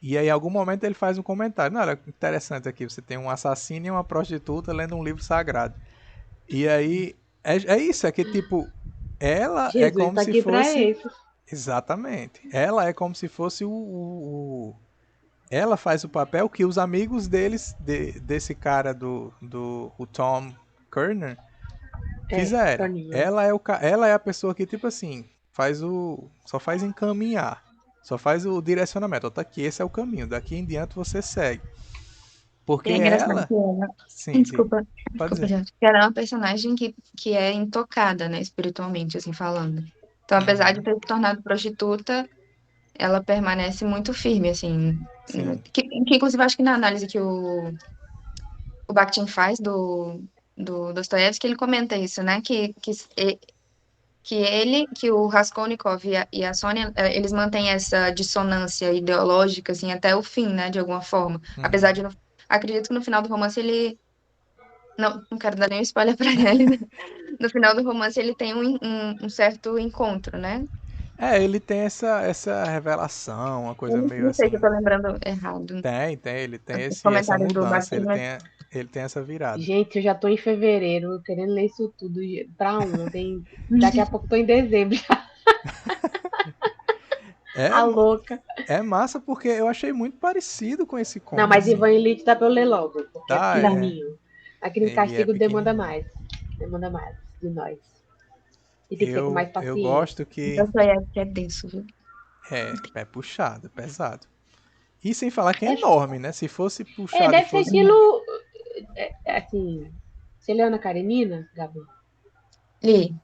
E aí, em algum momento, ele faz um comentário. Não, olha, interessante aqui, você tem um assassino e uma prostituta lendo um livro sagrado. E aí, é isso, é que tipo, ela é Jesus como tá se aqui para fosse. isso. Exatamente. Ela é como se fosse ela faz o papel que os amigos desse cara o Tom Kerner É, fizeram. Toninho. Ela é a pessoa que, tipo assim, só faz encaminhar. Só faz o direcionamento. Ó, tá aqui, esse é o caminho. Daqui em diante você segue. E Porque é engraçado ela. que ela. Sim, sim. Desculpa, Pode desculpa, dizer. gente. Que ela é uma personagem que é intocada, né, espiritualmente, assim, falando. Então, apesar de Uhum, ter se tornado prostituta, ela permanece muito firme, assim. sim. Que inclusive, acho que na análise que o Bakhtin faz do Dostoiévski, ele comenta isso, né? Que o Raskolnikov e a Sônia, eles mantêm essa dissonância ideológica, assim, até o fim, né? De alguma forma. Apesar Uhum. de, acredito que no final do romance ele. Não quero dar nenhum spoiler pra ele, né? No final do romance ele tem um certo encontro, né? Ele tem essa revelação, uma Eu coisa não meio não sei se eu assim. tô lembrando errado. Ele tem Os essa comentários do mudança, Bakhtin, mas ele tem essa virada. Gente, eu já tô em fevereiro, querendo ler isso tudo pra ontem. Daqui a pouco tô em dezembro. É, A louca. é massa porque eu achei muito parecido com esse Não, conto, mas assim. Ivan Elite dá pra eu ler logo, porque é Tá, dá. pequenininho. Aquele ele é castigo demanda pequenininho. mais. Demanda mais de nós. E tem que ser com Eu, mais eu paciência. gosto que Dostoiévski é denso, viu? é puxado, é pesado. E sem falar que é É, enorme, né? Se fosse puxado e deve ser fosse. estilo. Assim. Você leu Ana Karenina, Gabi? Li,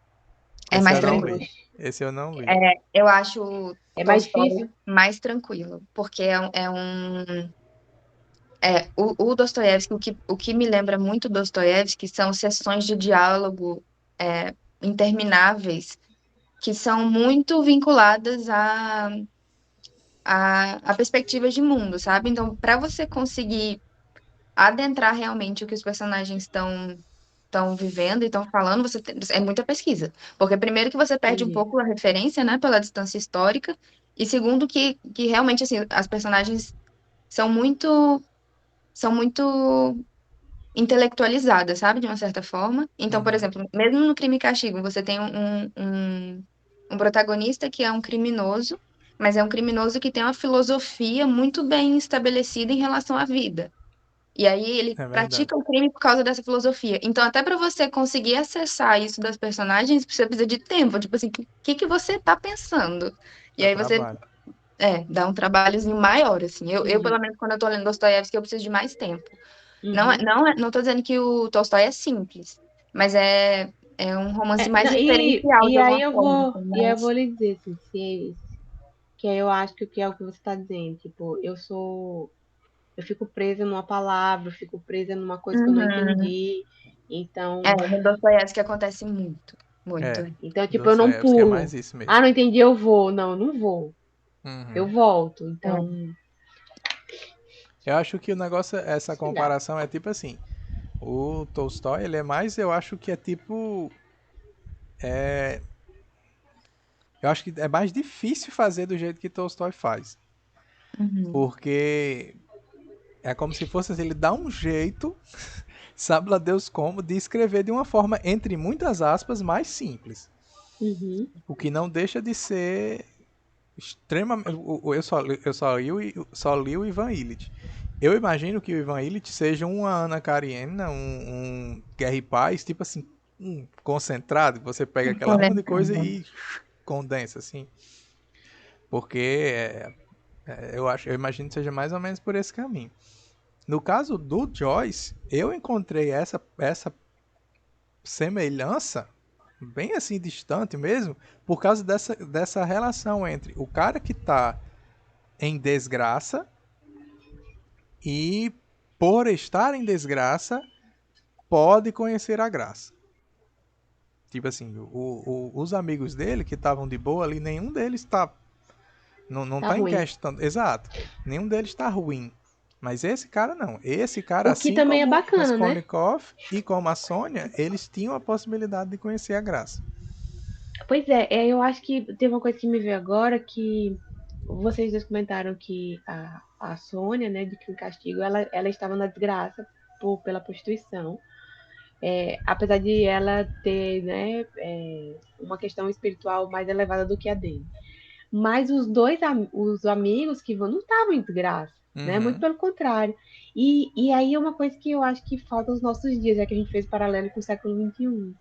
é Esse mais eu não tranquilo. li. Esse eu não li. Eu acho o É mais Tolstói difícil? mais tranquilo, porque o Dostoiévski, o que me lembra muito Dostoiévski são sessões de diálogo intermináveis, que são muito vinculadas a perspectivas de mundo, sabe? Então, para você conseguir adentrar realmente o que os personagens estão vivendo e estão falando, é muita pesquisa. Porque primeiro que você perde um Entendi. pouco a referência, né, pela distância histórica, e segundo que realmente, assim, as personagens são muito intelectualizadas, sabe, de uma certa forma. Então, por Uhum. exemplo, mesmo no Crime e Castigo, você tem um protagonista que é um criminoso, mas é um criminoso que tem uma filosofia muito bem estabelecida em relação à vida. E aí ele É verdade. pratica o crime por causa dessa filosofia. Então, até para você conseguir acessar isso das personagens, você precisa de tempo. Tipo assim, o que que você tá pensando? E Dá aí você, trabalho. dá um trabalhozinho maior, assim. Eu, Uhum, pelo menos, quando eu tô lendo Dostoiévski, eu preciso de mais tempo. uhum. Não tô dizendo que o Tolstói é simples, mas é um romance mais Não, referencial e de aí alguma eu forma, vou, assim, e aí eu vou mas... lhe dizer assim, que aí eu acho que o que é o que você está dizendo, tipo, eu fico presa numa palavra, eu fico presa numa coisa que eu não Uhum. entendi, então, No Dostoiévski acontece muito, muito. É. tipo, eu não Dostoiévski é pulo. mais isso Ah, mesmo. não entendi, eu vou. Não, eu não vou. Eu Uhum. volto. É. Então, Eu acho que o negócio, essa sei lá. comparação é tipo assim. O Tolstói, ele é mais, eu acho que é tipo. Eu acho que é mais difícil fazer do jeito que Tolstói faz. Uhum. Porque é como se fosse assim, ele dá um jeito, sabe lá Deus como, de escrever de uma forma, entre muitas aspas, mais simples. Uhum. O que não deixa de ser extremamente. Eu só li o Ivan Illich. Eu imagino que o Ivan Illich seja uma Ana Karenina, um Guerra e Paz, tipo assim, concentrado, que você pega aquela monte de coisa Condensado. e condensa, assim. Porque eu imagino que seja mais ou menos por esse caminho. No caso do Joyce, eu encontrei essa semelhança bem assim distante mesmo, por causa dessa relação entre o cara que tá em desgraça e por estar em desgraça pode conhecer a graça. Tipo assim, os amigos dele que estavam de boa ali, nenhum deles tá não Tá tá em ruim. questão, exato. Nenhum deles tá ruim. Mas esse cara não. Esse cara, O que assim também é como bacana, né? Raskolnikov e como a Sônia, eles tinham a possibilidade de conhecer a graça. Pois eu acho que tem uma coisa que me veio agora que vocês dois comentaram que a Sônia, né, de Crime e Castigo, ela estava na desgraça pela prostituição. Apesar de ela ter, né, uma questão espiritual mais elevada do que a dele. Mas os amigos que vão não estavam em desgraça, né? Muito Uhum. pelo contrário. E aí é uma coisa que eu acho que falta nos nossos dias, já que a gente fez paralelo com o século XXI.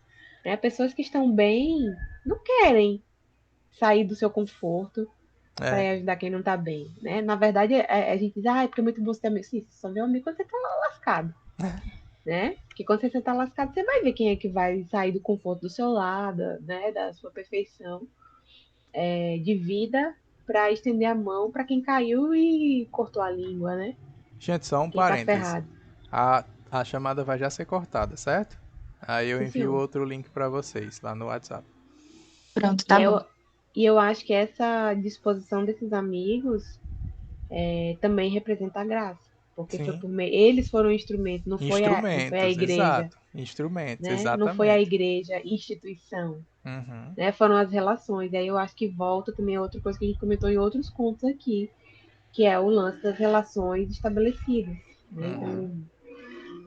Né? Pessoas que estão bem não querem sair do seu conforto para É. ajudar quem não está bem, né? Na verdade, a gente diz, ah, é porque é muito bom você ter amigo. Sim, você só vê um amigo quando você está lascado, né? Porque quando você está lascado, você vai ver quem é que vai sair do conforto do seu lado, né? Da sua perfeição de vida para estender a mão para quem caiu e cortou a língua, né? Gente, só um Quem tá parêntese. ferrado. A chamada vai já ser cortada, certo? Aí eu Sim, envio senhor. outro link para vocês lá no WhatsApp. Pronto, E tá eu, bom. e eu acho que essa disposição desses amigos também representa a graça. Porque foi Sim. por meio. Eles foram instrumentos, não foi a Instrumentos, igreja, exato. Instrumentos, né? Não foi a exatamente. igreja, instituição. Uhum. Né? Foram as relações. E aí eu acho que volta também a outra coisa que a gente comentou em outros contos aqui, que é o lance das relações estabelecidas. Né? Uhum. Então,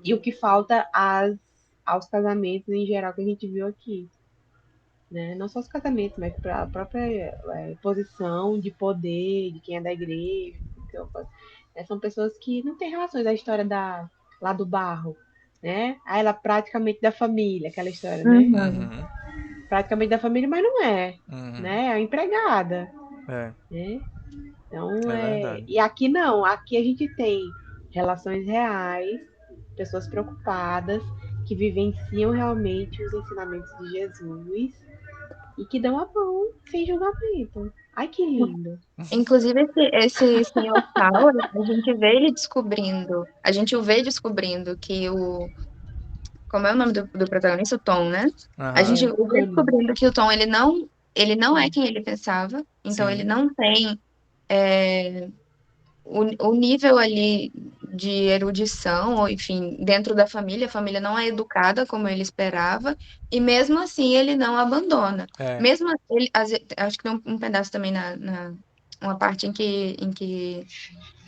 e o que falta aos casamentos em geral que a gente viu aqui. Né? Não só os casamentos, mas para a própria posição de poder de quem é da igreja. Então, são pessoas que não têm relações. A história lá do barro, né? Ah, ela é praticamente da família, aquela história, né? Uhum. Uhum. Praticamente da família, mas não é, Uhum. né? É a empregada, É, né? Então, é verdade. e aqui não, aqui a gente tem relações reais, pessoas preocupadas, que vivenciam realmente os ensinamentos de Jesus e que dão a mão sem julgamento. Ai, que lindo. Inclusive, esse senhor Paulo, a gente vê ele descobrindo, a gente o vê descobrindo que como é o nome do protagonista? O Tom, né? A Aham. gente É, o vê Tony. descobrindo que o Tom, ele não é quem ele pensava, então ele Sim. não tem é, o nível ali de erudição, ou enfim, dentro da família, a família não é educada como ele esperava, e mesmo assim ele não abandona. É. Mesmo ele, acho que tem um pedaço também uma parte em que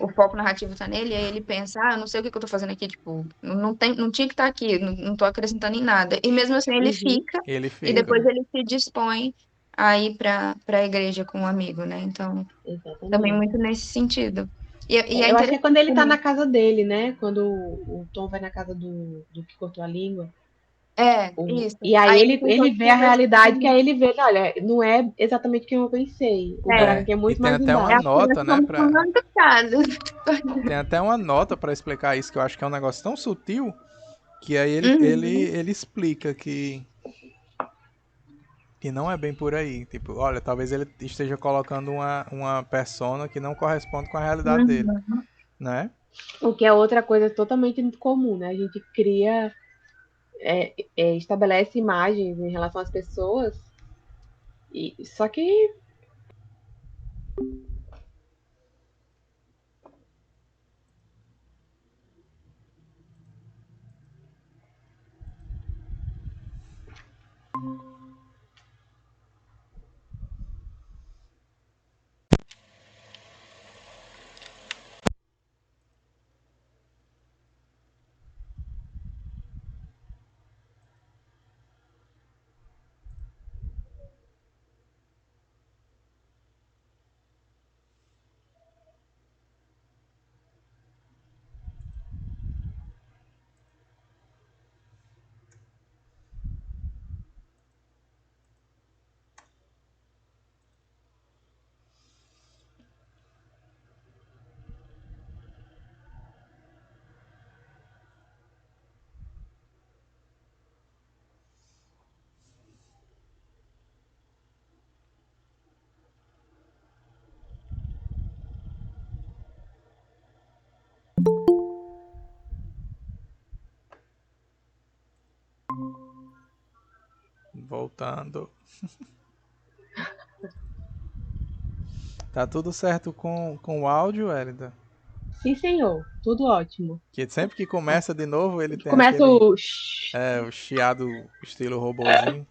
o foco narrativo tá nele, e aí ele pensa, eu não sei o que que eu tô fazendo aqui, tipo, não tinha que estar aqui, não tô acrescentando em nada. E mesmo assim ele Uhum. fica, Ele e fica. depois ele se dispõe. a ir para a igreja com um amigo, né? Então, também Exatamente. muito nesse sentido. E é Eu acho que é interessante quando ele tá também. na casa dele, né? Quando o Tom vai na casa do que cortou a língua. É, isso. E aí Aí ele vê a realidade, que assim, aí ele vê, olha, não é exatamente quem eu pensei. O buraco é, aqui é E muito tem mais até uma é a embaixo. nota, né, apuração dos pra... comandados. Tem até uma nota pra explicar isso, que eu acho que é um negócio tão sutil, que aí Uhum. ele explica que não é bem por aí. Tipo, olha, talvez ele esteja colocando uma persona que não corresponde com a realidade dele, Uhum. né? O que é outra coisa totalmente comum, né? A gente cria, estabelece imagens em relação às pessoas, e só que Voltando. Tá tudo certo com o áudio, Hélida? sim, senhor, tudo ótimo. Que sempre que começa de novo, ele tem Começa aquele o. o chiado estilo robozinho.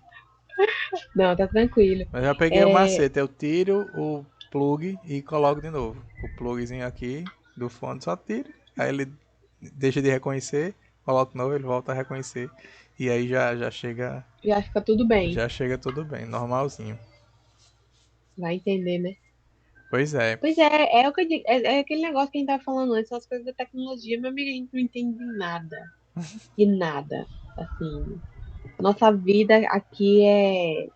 Não, tá tranquilo. Mas já peguei o É, macete, eu tiro o plug e coloco de novo. O plugzinho aqui do fone só tiro, aí ele deixa de reconhecer, coloco de novo, ele volta a reconhecer. E aí já fica tudo bem. já chega tudo bem, normalzinho. Vai entender, né? Pois é. Pois é o que eu digo, é aquele negócio que a gente tava falando antes, são as coisas da tecnologia, meu amigo, a gente não entende nada. E nada. Assim, nossa vida aqui é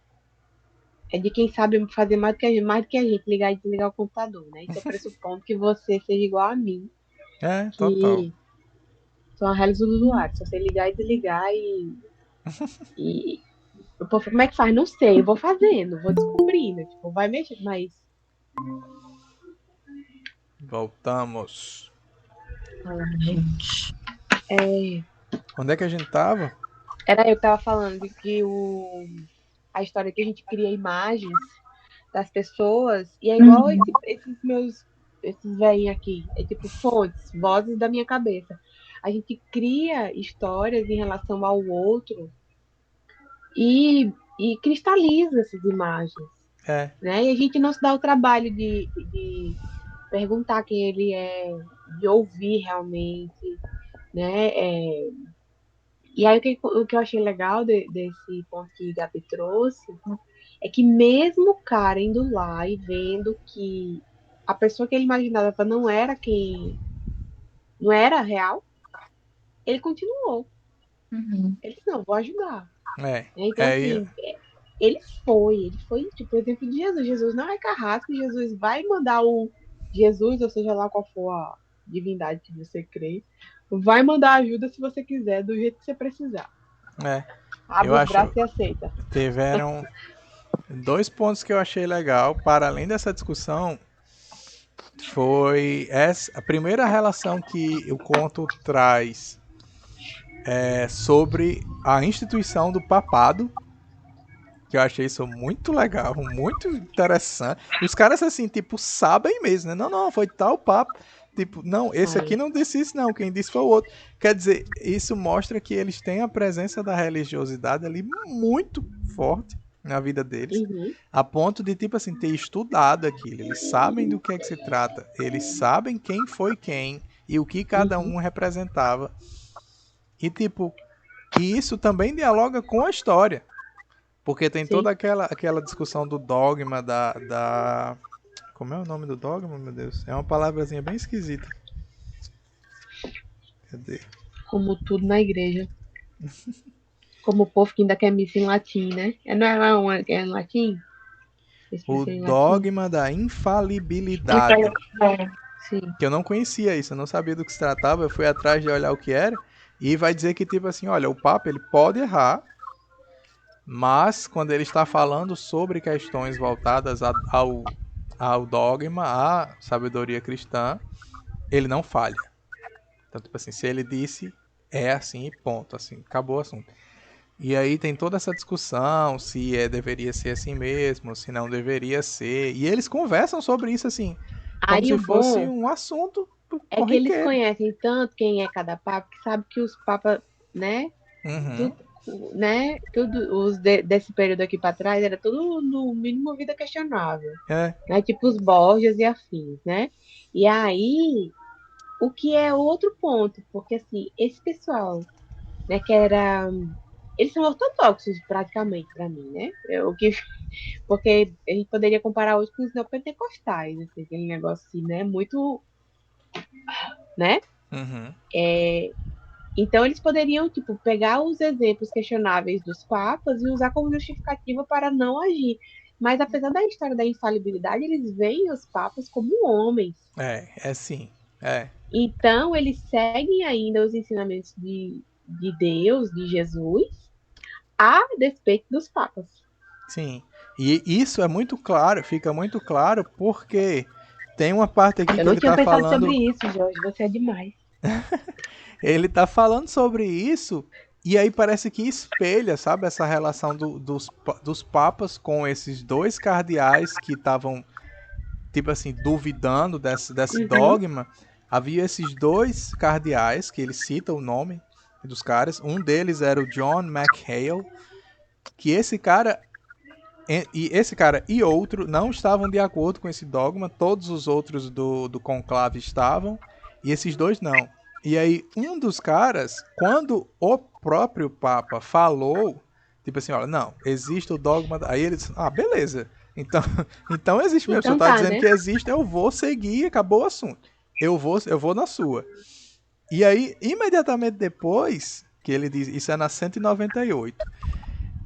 de quem sabe fazer mais do que a gente, ligar e desligar o computador, né? Então, pressupondo que você seja igual a mim, É, total. que são a reais do usuário. Se você ligar e desligar e o povo, como é que faz? Não sei, eu vou fazendo, vou descobrindo, tipo, vai mexer, mas Voltamos. Gente. é, Onde é que a gente tava? era eu que tava falando de que a história que a gente cria imagens das pessoas, e é igual Uhum. esses velhinhos aqui, é tipo fontes, vozes da minha cabeça. A gente cria histórias em relação ao outro e cristaliza essas imagens, É, né? E a gente não se dá o trabalho de perguntar quem ele é, de ouvir realmente, né? E aí o que eu achei legal desse ponto que o Gabi trouxe é que mesmo o cara indo lá e vendo que a pessoa que ele imaginava não era real, ele continuou. Uhum. Ele disse, não, vou ajudar. é. Então, É, assim, ele foi, tipo, o exemplo de Jesus. Jesus não é carrasco, Jesus vai mandar o Jesus, ou seja lá qual for a divindade que você crê, vai mandar ajuda se você quiser, do jeito que você precisar. é. Eu Abre os acho braços e aceita. tiveram dois pontos que eu achei legal, para além dessa discussão, foi essa, a primeira relação que o conto traz sobre a instituição do papado, que eu achei isso muito legal, muito interessante. Os caras, assim, tipo, sabem mesmo, né? Não, não, foi tal papo. Tipo, não, esse aqui Sai. não disse isso, não. Quem disse foi o outro. Quer dizer, isso mostra que eles têm a presença da religiosidade ali muito forte na vida deles, Uhum, a ponto de, tipo assim, ter estudado aquilo. Eles sabem do que é que se trata, eles sabem quem foi quem e o que cada uhum, um representava. E, tipo, e isso também dialoga com a história. Porque tem Sim. toda aquela discussão do dogma da. Como é o nome do dogma, meu Deus? É uma palavrazinha bem esquisita. Cadê? Como tudo na igreja. Como o povo que ainda quer missa em latim, né? Não é em latim? O Esqueci em latim. dogma da infalibilidade. Então, Sim. Que eu não conhecia isso, eu não sabia do que se tratava, eu fui atrás de olhar o que era. E vai dizer que, tipo assim, olha, o Papa ele pode errar, mas quando ele está falando sobre questões voltadas ao dogma, à sabedoria cristã, ele não falha. Então, tipo assim, se ele disse, é assim e ponto, assim, acabou o assunto. E aí tem toda essa discussão se deveria ser assim mesmo, se não deveria ser. E eles conversam sobre isso assim, como Aí se o fosse bom um assunto é que eles corriqueiro. conhecem tanto quem é cada papa, que sabe que os papas, né? Uhum. Tudo, né? Tudo desse período aqui para trás era tudo no mínimo vida questionável, É. né? Tipo os Borgias e afins, né? E aí, o que é outro ponto, porque assim, esse pessoal, né, que era eles são ortodoxos praticamente para mim, né? O que porque a gente poderia comparar hoje com os neopentecostais, assim, aquele negócio assim, né? Muito, né? Uhum. Então eles poderiam, tipo, pegar os exemplos questionáveis dos papas e usar como justificativa para não agir. Mas apesar da história da infalibilidade, eles veem os papas como homens. É sim. É. Então eles seguem ainda os ensinamentos de Deus, de Jesus, a despeito dos papas. Sim. E isso é muito claro, fica muito claro porque tem uma parte aqui Eu que não tinha pensado sobre isso, Jorge. Você é demais. ele tá falando sobre isso e aí parece que espelha, sabe, essa relação dos papas com esses dois cardeais que estavam, tipo assim, duvidando desse Uhum. dogma. Havia esses dois cardeais, que ele cita o nome dos caras. Um deles era o John McHale, que esse cara e outro não estavam de acordo com esse dogma, todos os outros do conclave estavam, e esses dois não. E aí, um dos caras, quando o próprio Papa falou, tipo assim, olha, não, existe o dogma. Aí ele disse, ah, beleza. Então, então existe mesmo. Se eu Então tá tá, dizendo né? que existe, eu vou seguir, acabou o assunto. Eu vou na sua. E aí, imediatamente depois, que ele diz, isso é na 198,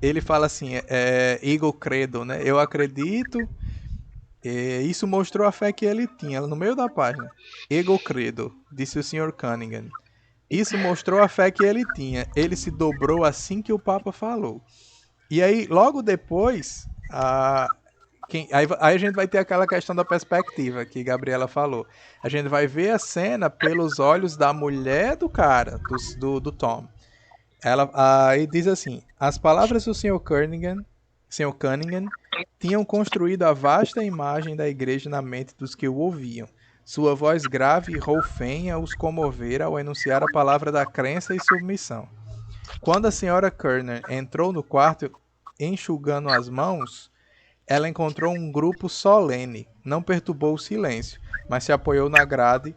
ele fala assim, Ego Credo, né? Eu acredito. Isso mostrou a fé que ele tinha, no meio da página. Ego Credo, disse o Sr. Cunningham. Isso mostrou a fé que ele tinha. Ele se dobrou assim que o Papa falou. E aí, logo depois, aí a gente vai ter aquela questão da perspectiva que Gabriela falou. A gente vai ver a cena pelos olhos da mulher do cara, do Tom. Ela aí diz assim: as palavras do Sr. Cunningham tinham construído a vasta imagem da igreja na mente dos que o ouviam. Sua voz grave e roufenha os comovera ao enunciar a palavra da crença e submissão. Quando a Sra. Kerner entrou no quarto enxugando as mãos, ela encontrou um grupo solene. Não perturbou o silêncio, mas se apoiou na grade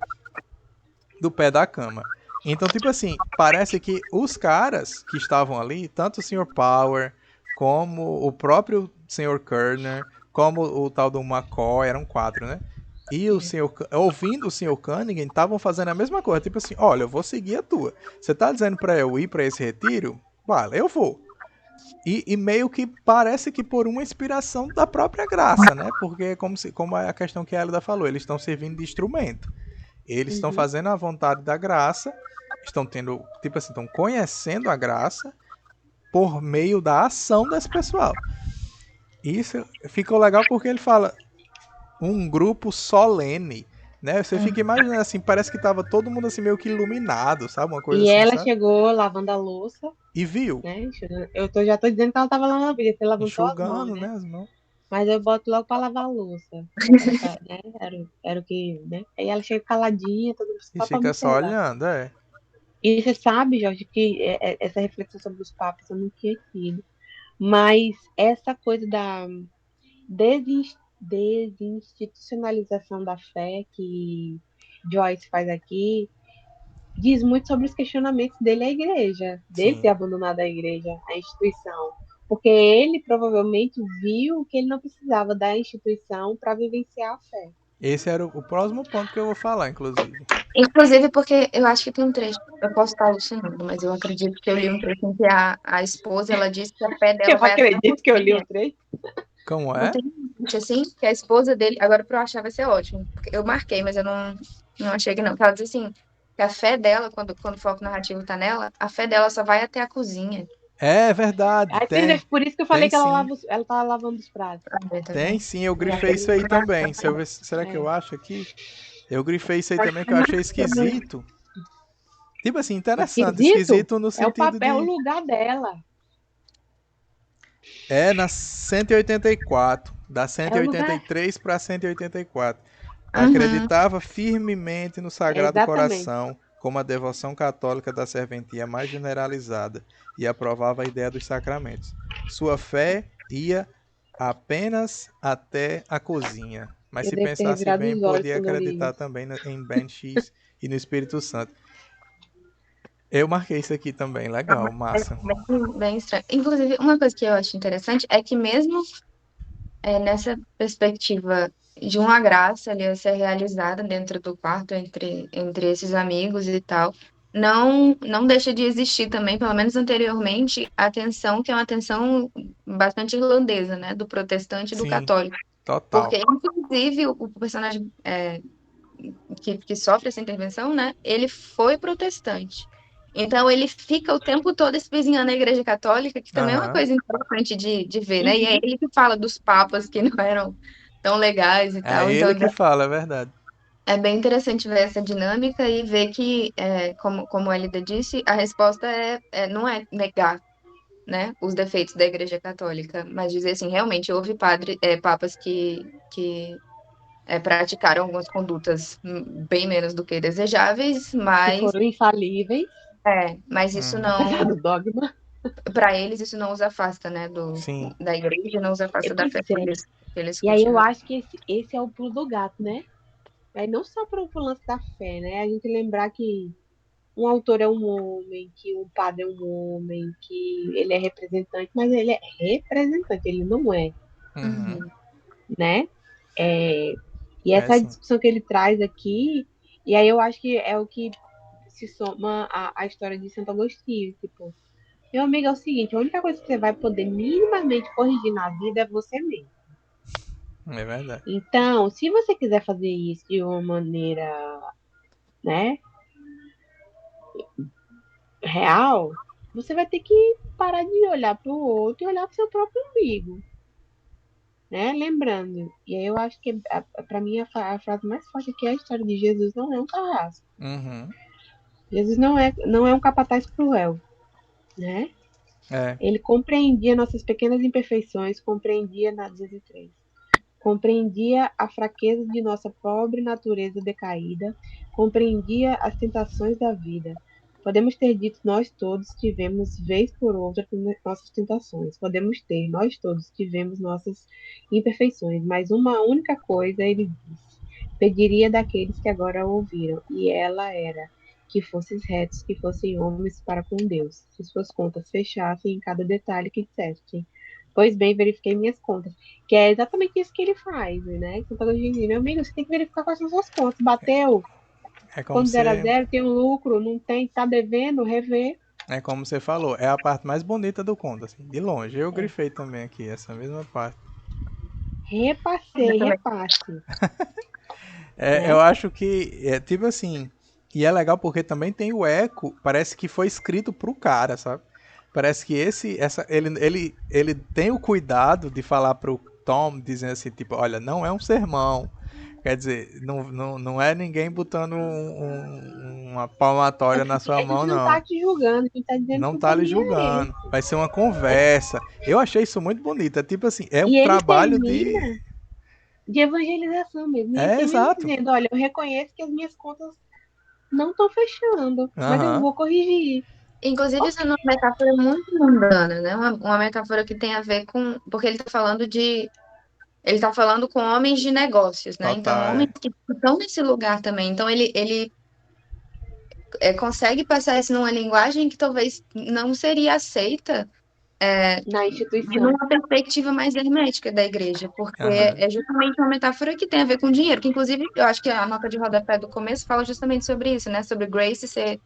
do pé da cama. Então, tipo assim, parece que os caras que estavam ali, tanto o Sr. Power, como o próprio Sr. Kerner, como o tal do McCoy, eram quatro, né? E o senhor, ouvindo o Sr. Cunningham, estavam fazendo a mesma coisa. Tipo assim, olha, eu vou seguir a tua. Você tá dizendo pra eu ir pra esse retiro? Vale, eu vou. E meio que parece que por uma inspiração da própria graça, né? Porque, como a questão que a Elida falou, eles estão servindo de instrumento. Eles estão Uhum. fazendo a vontade da graça, estão tendo, tipo assim, estão conhecendo a graça por meio da ação desse pessoal. Isso ficou legal porque ele fala um grupo solene, né? Você fica imaginando assim, parece que tava todo mundo assim meio que iluminado, sabe? Uma coisa E assim, ela sabe? chegou lavando a louça, E viu, né? Já tô dizendo que ela tava lavando a vida, você lavando só as mãos, enxugando, né? né, as mãos. Mas eu boto logo pra lavar a louça. Né? Era o que, né? Aí ela chega caladinha, todo mundo E só pra fica só observar. olhando, é. E você sabe, Jorge, que essa reflexão sobre os papas eu não tinha tido. Mas essa coisa da desinstitucionalização da fé que Joyce faz aqui diz muito sobre os questionamentos dele à igreja, dele ter Sim. abandonado a igreja, a instituição. porque ele provavelmente viu que ele não precisava da instituição para vivenciar a fé. Esse era o próximo ponto que eu vou falar, inclusive. Inclusive porque eu acho que tem um trecho, eu posso estar alucinando, mas eu acredito que eu li um trecho em que a esposa, ela disse que a fé dela Eu vai até a acredito que eu li cozinha. o trecho. Como Não é? tem um trecho assim, que a esposa dele, agora pra eu achar vai ser ótimo, porque eu marquei, mas eu não achei que não. Que ela diz assim, que a fé dela, quando o foco narrativo tá nela, a fé dela só vai até a cozinha. É verdade, Aí, tem. por isso que eu falei Tem que sim. ela tava lavando os pratos. Tá Tem vendo? sim, eu E grifei aí, isso aí também. Se eu ver, será que É. eu acho aqui? Eu grifei isso aí também que eu achei esquisito. Tipo assim, interessante. Esquisito Esquisito no é o sentido papel, o de. lugar dela. É na 184. Da É o lugar. 183 para 184. Uhum. Acreditava firmemente no É, Sagrado exatamente. Coração como a devoção católica da serventia mais generalizada e aprovava a ideia dos sacramentos. Sua fé ia apenas até a cozinha, mas Eu se devo ter pensasse revirado bem, os olhos podia quando eu li acreditar isso. também em Banshees e no Espírito Santo. Eu marquei isso aqui também, legal, É massa. bem estranho. Inclusive, uma coisa que eu acho interessante é que mesmo nessa perspectiva de uma graça ali a ser realizada dentro do quarto entre esses amigos e tal, não deixa de existir também, pelo menos anteriormente, a tensão, que é uma tensão bastante irlandesa, né? Do protestante e do Sim, católico. total. Porque, inclusive, o personagem que sofre essa intervenção, né? Ele foi protestante. Então ele fica o tempo todo espezinhando a Igreja Católica, que também é uma Aham. coisa interessante de ver, né? E é Uhum. ele que fala dos papas que não eram tão legais e É tal. Então ele que fala, é verdade. é bem interessante ver essa dinâmica e ver que, como a Elida disse, a resposta não é negar, né, os defeitos da Igreja Católica, mas dizer assim, realmente houve papas que praticaram algumas condutas bem menos do que desejáveis, Que mas foram infalíveis. mas isso Uhum. Apesar não, do dogma. para eles isso não os afasta, né, Sim. da igreja, não os afasta da Pois fé é. que eles E aí eu cultivam. acho que esse é o pulo do gato, né? Aí não só para o lance da fé, né? A gente lembrar que um autor é um homem, que um padre é um homem, que ele é representante, mas ele é representante, ele não é, Uhum. Uhum. né? É, e É essa sim. discussão que ele traz aqui, e aí eu acho que é o que se soma à história de Santo Agostinho, tipo, meu amigo, é o seguinte, a única coisa que você vai poder minimamente corrigir na vida é você mesmo. É verdade. Então, se você quiser fazer isso de uma maneira, né, real, você vai ter que parar de olhar para o outro e olhar para o seu próprio umbigo, né? Lembrando. E aí eu acho que para mim a frase mais forte aqui é a história de Jesus não é um carrasco. Uhum. Jesus não é um capataz cruel, né? É. Ele compreendia nossas pequenas imperfeições, compreendia na 203. Compreendia a fraqueza de nossa pobre natureza decaída, compreendia as tentações da vida. Podemos ter dito nós todos tivemos vez por outra nossas tentações. Podemos ter nós todos tivemos nossas imperfeições, mas uma única coisa ele disse: pediria daqueles que agora o ouviram, e ela era que fossem retos, que fossem homens para com Deus, se suas contas fechassem em cada detalhe que dissessem. Pois bem, verifiquei minhas contas. Que é exatamente isso que ele faz, né? Que eu dizendo, meu amigo, você tem que verificar quais são as suas contas. Bateu, É como quando 0 a você, 0 tem um lucro, não tem, tá devendo, rever. é como você falou, é a parte mais bonita do conto, assim, de longe. Eu É. grifei também aqui essa mesma parte. Repassei, repasse, É, eu né? acho que é tipo assim, e é legal porque também tem o eco, parece que foi escrito pro cara, sabe? Parece que ele tem o cuidado de falar pro Tom, dizendo assim, tipo, olha, não é um sermão. Quer dizer, não é ninguém botando uma palmatória na A sua mão, gente não tá não. te julgando, a gente tá dizendo que Não o tá lhe caminho é julgando. esse. Vai ser uma conversa. Eu achei isso muito bonito. É tipo assim, é um E ele trabalho de. termina de evangelização mesmo. E ele É termina exato. dizendo, olha, eu reconheço que as minhas contas não estão fechando, mas eu Aham. vou corrigir. Inclusive, isso é Ok. uma metáfora muito mundana, né? Uma metáfora que tem a ver com. Porque ele está falando de. Ele está falando com homens de negócios, né? Então, Total, homens é. que estão nesse lugar também. Então, ele consegue passar isso numa linguagem que talvez não seria aceita na de instituição. uma perspectiva mais hermética da igreja, porque Aham. é justamente uma metáfora que tem a ver com dinheiro, que inclusive eu acho que a nota de rodapé do começo fala justamente sobre isso, né? Sobre grace ser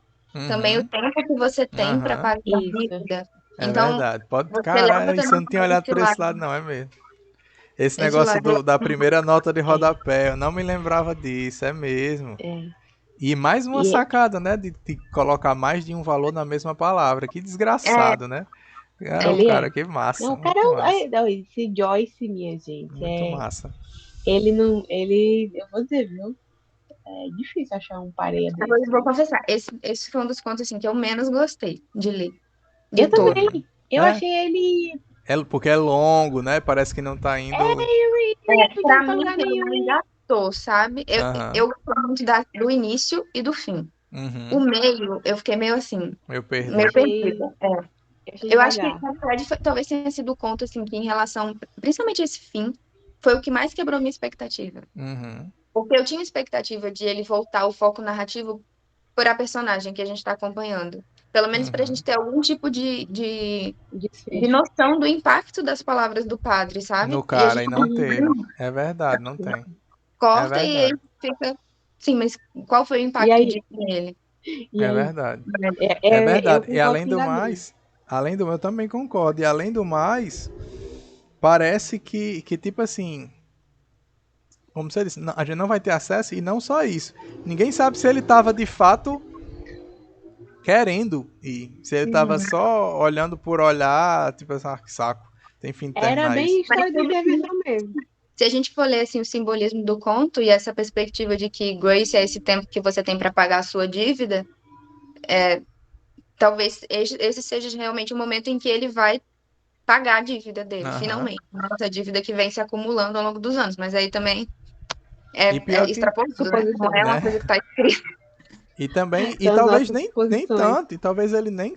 também o Uhum. tempo que você tem para Aham. pagar a Isso. dívida. É Então, verdade. Pode. você leva Cara, isso eu também não tinha olhado esse por esse lado, lado, não, é mesmo. Esse esse negócio lado. da primeira nota de É, rodapé, eu não me lembrava disso, é mesmo. é. E mais uma E sacada, né? De colocar mais de um valor na mesma palavra. Que É, desgraçado, né? Caramba, ele cara, é. que Não, massa. o cara Muito massa. não, esse Joyce, minha gente, Muito massa. ele não, eu vou dizer, viu? É difícil achar um pareia agora eu vou desse. confessar, esse foi um dos contos assim, que eu menos gostei de ler, de Eu todos. também. Eu É, achei ele. porque é longo, né? Parece que não tá indo. Ele não podia ir Pra pra mim, lugar ele não nenhum. engatou, sabe? Aham. Eu gostei muito do início e do fim. O Uhum. meio, eu fiquei meio assim, Eu Eu perdi. meio achei, perdida. É. eu achei Eu acho que, devagar. na verdade, talvez tenha sido o conto, assim, que em relação, principalmente esse fim, foi o que mais quebrou minha expectativa. Uhum. Porque eu tinha expectativa de ele voltar o foco narrativo por a personagem que a gente está acompanhando. Pelo menos para a gente Uhum. ter algum tipo de Desfecho. noção do impacto das palavras do padre, No sabe? E a cara, gente e não teve. Uhum. É verdade, não tem. É corta e aí verdade. fica. Sim, mas qual foi o E impacto aí, disso nele? e É aí, verdade. É eu verdade. E concordo além com o do Gabi. mais, eu também concordo. E além do mais, parece que tipo assim, como você disse, a gente não vai ter acesso e não só isso. Ninguém sabe se ele tava de fato querendo ir. Se ele tava Uhum. só olhando por olhar, tipo assim, ah, que saco. Tem fim de Era terminar isso. bem Mas história de intervenção mesmo. se a gente for ler assim, o simbolismo do conto e essa perspectiva de que Grace é esse tempo que você tem para pagar a sua dívida, talvez esse seja realmente o momento em que ele vai pagar a dívida dele, Aham. finalmente. Nossa dívida que vem se acumulando ao longo dos anos, mas aí também E pior é que, extrapolado, né? Não Suposição. é uma né? coisa que está escrita. E também, e São as talvez nossas nem suposições. tanto, e talvez ele nem,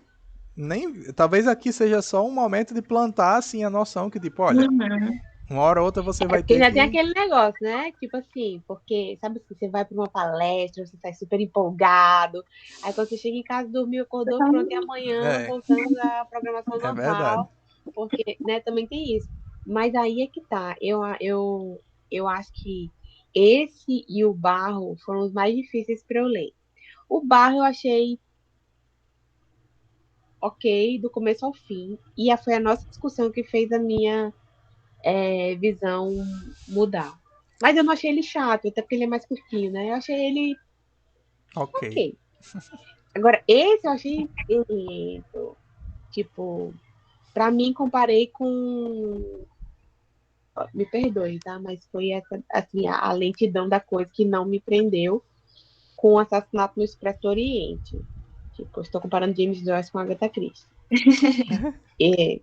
talvez aqui seja só um momento de plantar assim a noção que tipo, olha, Uhum. uma hora ou outra você É vai porque ter já tem que. aquele negócio, né? Tipo assim, porque, sabe assim, você vai para uma palestra, você sai super empolgado. Aí quando você chega em casa, dormiu, acordou, Então, pronto, e amanhã É, voltamos à programação é verdade. normal. Porque, né, também tem isso. Mas aí é que tá. Eu acho que esse e o Barro foram os mais difíceis para eu ler. O Barro eu achei ok, do começo ao fim. E foi a nossa discussão que fez a minha visão mudar. Mas eu não achei ele chato, até porque ele é mais curtinho, né? Eu achei ele Ok. ok. Agora, esse eu achei lento. Tipo, pra mim, comparei com. Me perdoe, tá? Mas foi essa, assim, a lentidão da coisa que não me prendeu com o assassinato no Expresso do Oriente. Tipo, eu estou comparando James Joyce com Agatha Christie.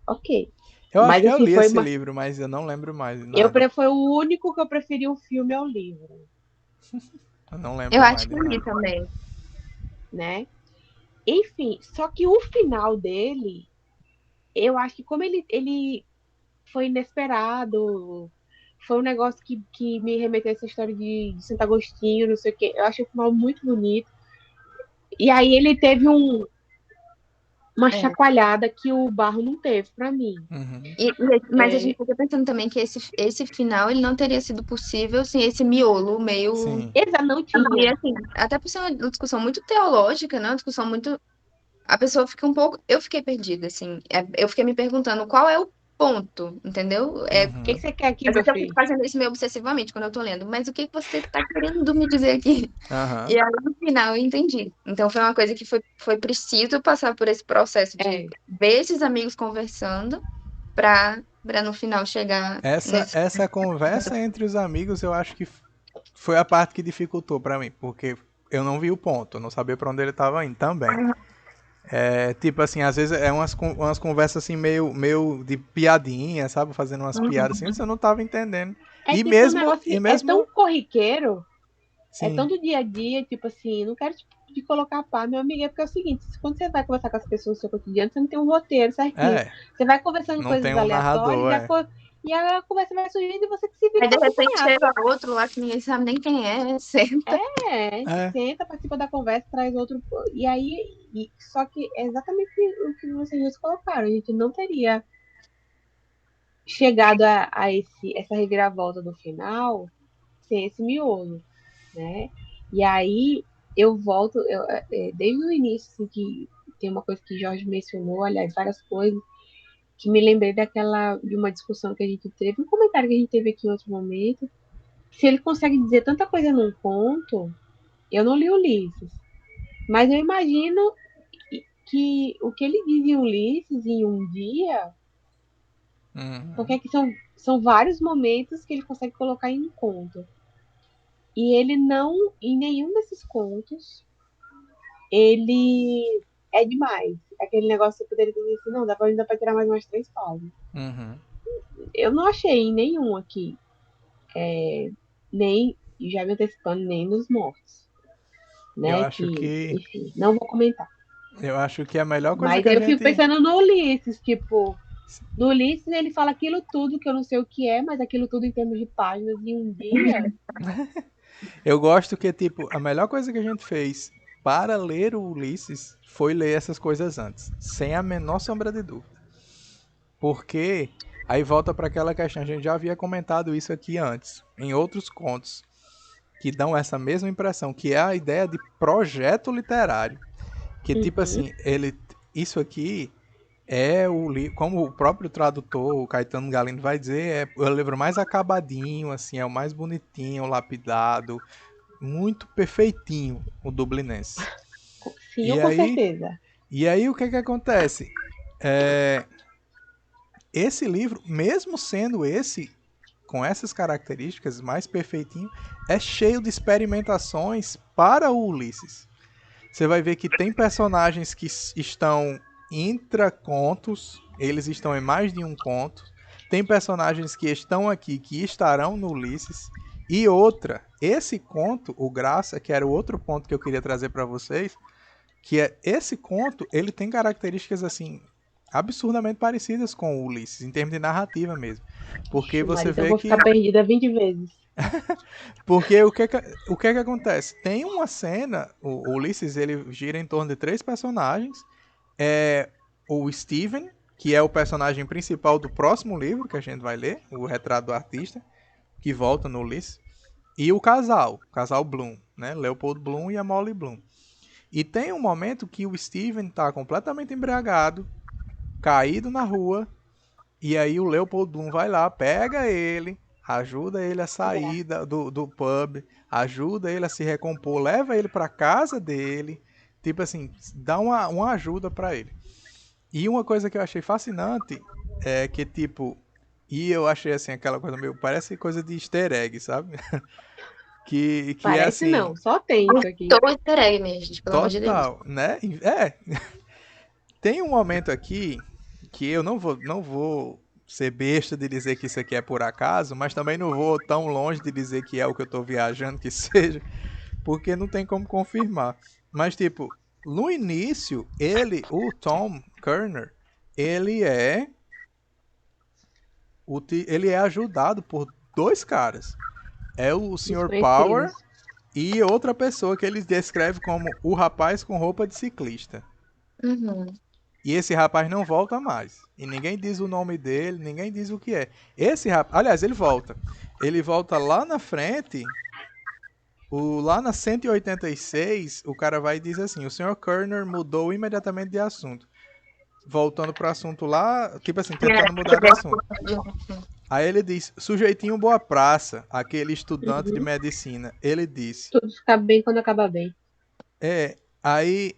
Ok. Eu acho Mas que eu assim, li esse livro, mas eu não lembro mais de nada. foi o único que eu preferi o filme ao livro, Eu não eu lembro mais acho de que ali nada. também. né? Enfim, só que o final dele, eu acho que como ele foi inesperado, foi um negócio que me remeteu a essa história de Santo Agostinho, não sei o quê. Eu achei o final muito bonito. E aí ele teve uma É. chacoalhada que o Barro não teve para mim. Uhum. Mas a É, gente fica pensando também que esse final ele não teria sido possível sem esse miolo meio. Sim. Exa não E tinha. assim, até por ser uma discussão muito teológica, né? Uma discussão muito. A pessoa fica um pouco. Eu fiquei perdida, assim. Eu fiquei me perguntando qual é o ponto, entendeu? O que Uhum. você quer aqui, Às meu vezes eu fico filho? fazendo isso meio obsessivamente quando eu tô lendo, mas o que que você tá querendo me dizer aqui? Aham. E aí, no final, eu entendi. Então, foi uma coisa que foi preciso passar por esse processo de É, ver esses amigos conversando para no final chegar Essa, nesse. essa conversa entre os amigos, eu acho que foi a parte que dificultou pra mim, porque eu não vi o ponto, eu não sabia pra onde ele tava indo também. É, tipo assim, às vezes é umas conversas assim meio de piadinha, sabe? Fazendo umas piadas assim, isso eu não tava entendendo. é E que foi um mesmo, negócio e que é tão mesmo, corriqueiro. É tão sim, do dia a dia, tipo assim, não quero te colocar pá, meu amigo, é porque é o seguinte, quando você vai conversar com as pessoas no seu cotidiano, você não tem um roteiro certinho. é, Você vai conversando não tem coisas um aleatórias, narrador, é. E a conversa vai surgindo e você que se vira Aí, de pra repente, acompanhar. chega outro lá que ninguém sabe nem quem é, senta. É, Senta, participa da conversa, traz outro. E aí, só que é exatamente o que vocês dois colocaram. A gente não teria chegado a essa reviravolta do final sem esse miolo, né? E aí eu volto, desde o início, assim, que tem uma coisa que Jorge mencionou, aliás, várias coisas, que me lembrei de uma discussão que a gente teve, um comentário que a gente teve aqui em outro momento. Se ele consegue dizer tanta coisa num conto, eu não li Ulisses, mas eu imagino que o que ele diz em Ulisses em um dia, porque aqui são vários momentos que ele consegue colocar em um conto. E ele não, em nenhum desses contos, ele é demais. Aquele negócio que poderia dizer assim, não, ainda pra tirar mais umas 3 páginas. uhum. Eu não achei em nenhum aqui, nem, já me antecipando, nem nos mortos, Eu né? acho Que, que enfim, não vou comentar. eu acho que a melhor coisa Mas que a eu fico gente pensando no Ulisses, tipo, no Ulisses ele fala aquilo tudo que eu não sei o que é, mas aquilo tudo em termos de páginas em um dia. eu gosto que tipo a melhor coisa que a gente fez para ler o Ulisses foi ler essas coisas antes, sem a menor sombra de dúvida. Porque aí volta para aquela questão, a gente já havia comentado isso aqui antes, em outros contos, que dão essa mesma impressão, que é a ideia de projeto literário. Que tipo Uhum. assim, isso aqui é como o próprio tradutor, o Caetano Galindo vai dizer, é o livro mais acabadinho, assim, é o mais bonitinho, lapidado, muito perfeitinho, o Dublinense. Sim, E com aí, certeza. e aí o que que acontece? Esse livro, mesmo sendo esse com essas características mais perfeitinho, é cheio de experimentações para o Ulisses. Você vai ver que tem personagens que estão intracontos, eles estão em mais de um conto. Tem personagens que estão aqui que estarão no Ulisses. E outra, esse conto, o Graça, que era o outro ponto que eu queria trazer para vocês, que é esse conto, ele tem características assim absurdamente parecidas com o Ulisses, em termos de narrativa mesmo. Porque Ixi, você Marita, eu vê vou que ficar perdida 20 vezes. porque o que que acontece? Tem uma cena, o Ulisses ele gira em torno de 3 personagens. É o Steven, que é o personagem principal do próximo livro que a gente vai ler, o Retrato do Artista, que volta no Ulisses. E o casal Bloom, né? Leopold Bloom e a Molly Bloom. E tem um momento que o Steven tá completamente embriagado, caído na rua, e aí o Leopold Bloom vai lá, pega ele, ajuda ele a sair do pub, ajuda ele a se recompor, leva ele para casa dele, tipo assim, dá uma ajuda para ele. E uma coisa que eu achei fascinante é que, tipo, e eu achei assim, aquela coisa meio, parece coisa de easter egg, sabe? Que é Parece assim, não, só tem isso aqui. Tô easter egg, minha gente, pelo amor de Deus. total, né? Tem um momento aqui que eu não vou ser besta de dizer que isso aqui é por acaso, mas também não vou tão longe de dizer que é o que eu tô viajando que seja, porque não tem como confirmar. Mas tipo, no início, o Tom Kerner, ele é ele é ajudado por 2 caras. É o Sr. Power Desconhecidos. e outra pessoa que ele descreve como o rapaz com roupa de ciclista. Uhum. E esse rapaz não volta mais. E ninguém diz o nome dele, ninguém diz o que é. Esse rapaz, aliás, ele volta. Ele volta lá na frente, lá na 186, o cara vai e diz assim: o Sr. Kerner mudou imediatamente de assunto. Voltando pro assunto lá, tipo assim, tentando mudar de assunto. Aí ele diz: sujeitinho boa praça, aquele estudante de Uhum. medicina. Ele disse: Tudo fica bem quando acaba bem. aí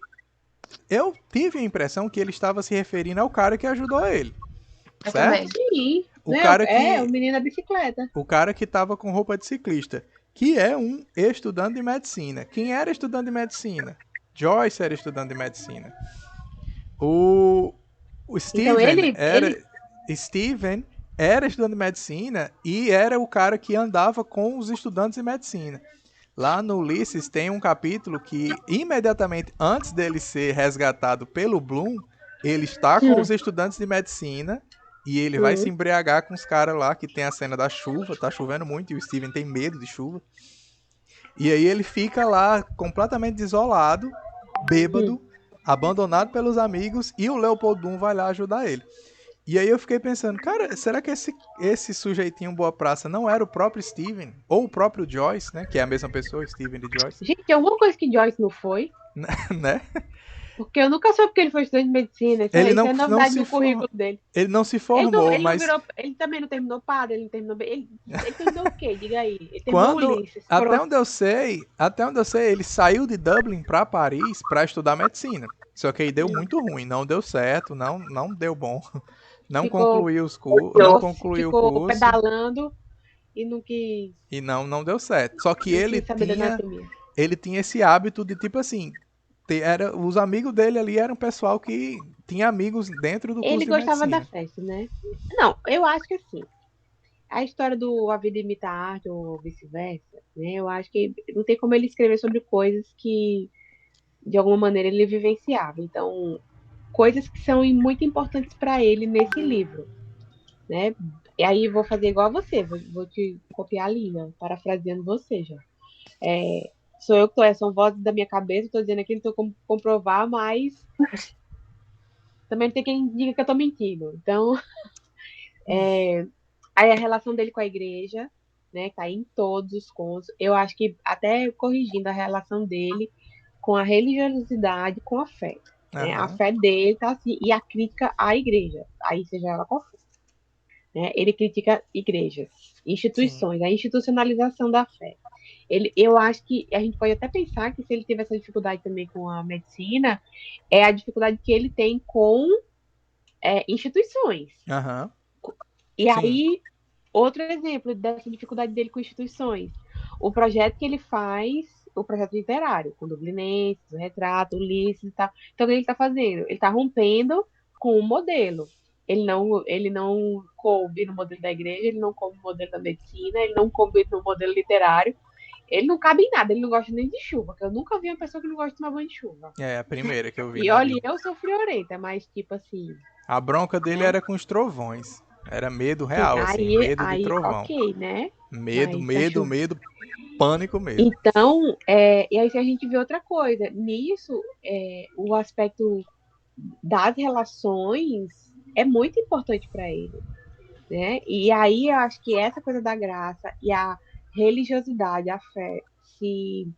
eu tive a impressão que ele estava se referindo ao cara que ajudou ele, Eu também. certo? Sim, O né? cara É, o que menino da bicicleta. o cara que estava com roupa de ciclista, que é um estudante de medicina. Quem era estudante de medicina? Joyce era estudante de medicina. O, o Então Steven era estudante de medicina e era o cara que andava com os estudantes de medicina. Lá no Ulisses tem um capítulo que imediatamente antes dele ser resgatado pelo Bloom, ele está com os estudantes de medicina E ele vai se embriagar com os caras lá, que tem a cena da chuva, tá chovendo muito, e o Steven tem medo de chuva. E aí ele fica lá completamente desolado, bêbado, abandonado pelos amigos, e o Leopold Bloom vai lá ajudar ele. E aí eu fiquei pensando, cara, será que esse sujeitinho Boa Praça não era o próprio Steven? Ou o próprio Joyce, né? Que é a mesma pessoa, Steven e Joyce. Gente, tem alguma coisa que Joyce não foi? Né? Porque eu nunca soube que ele foi estudante de medicina. Isso Ele é não novidade se no currículo dele. Ele não se Ele formou, não mas virou. Ele também não terminou padre, ele não terminou. Ele terminou o quê? Diga aí. Ele terminou quando, Ulisses. até Pronto. onde eu sei, ele saiu de Dublin para Paris para estudar medicina. Só que aí deu muito ruim, não deu certo, não deu bom. Não concluiu o Ficou curso pedalando e não quis. e não deu certo. Só que Não quis saber da anatomia. ele tinha esse hábito de tipo assim, os amigos dele ali eram pessoal que tinha amigos dentro do curso Ele de gostava da medicina. festa, né? Não, eu acho que assim. A história do A Vida Imita a Arte ou vice-versa, né? Eu acho que não tem como ele escrever sobre coisas que, de alguma maneira, ele vivenciava. Então, coisas que são muito importantes para ele nesse livro, né? E aí vou fazer igual a você, vou te copiar a linha, parafraseando você já. Sou eu que tô, são vozes da minha cabeça, estou dizendo aqui, não estou como comprovar, mas também não tem quem diga que eu tô mentindo. Então, aí a relação dele com a igreja, né, tá em todos os contos. Eu acho que até corrigindo a relação dele com a religiosidade, com a fé. Né? A Aham. fé dele tá assim, e a crítica à igreja, aí seja ela qual for. Né? Ele critica igrejas, Sim. instituições, a institucionalização da fé. Eu acho que a gente pode até pensar que se ele teve essa dificuldade também com a medicina, é a dificuldade que ele tem com instituições. Aham. E Sim. aí, outro exemplo dessa dificuldade dele com instituições. O projeto que ele faz, o projeto literário, com Dublinenses, o retrato, Ulisses e tal. Então, o que ele está fazendo? Ele está rompendo com o modelo. Ele não coube no modelo da igreja, ele não coube no modelo da medicina, ele não coube no modelo literário. Ele não cabe em nada, ele não gosta nem de chuva, que eu nunca vi uma pessoa que não gosta de tomar banho de chuva. É a primeira que eu vi E na olha, vida. eu sou friorenta, mas tipo assim. A bronca dele Né? era com os trovões. Era medo Sim, real, assim, medo de aí, trovão. ok, né? Medo, Mas medo, medo, pânico mesmo. Então, e aí a gente vê outra coisa. Nisso, o aspecto das relações é muito importante para ele. Né? E aí eu acho que essa coisa da graça e a religiosidade, a fé, se.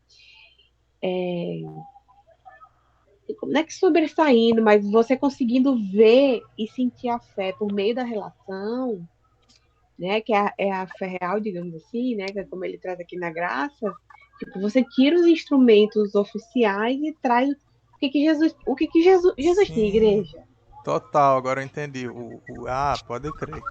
Não é que sobressaindo, mas você conseguindo ver e sentir a fé por meio da relação, né? Que é a fé real, digamos assim, né? Que é como ele traz aqui na graça. Tipo, você tira os instrumentos oficiais e traz o que Jesus tinha, igreja. Total, agora eu entendi. Pode crer.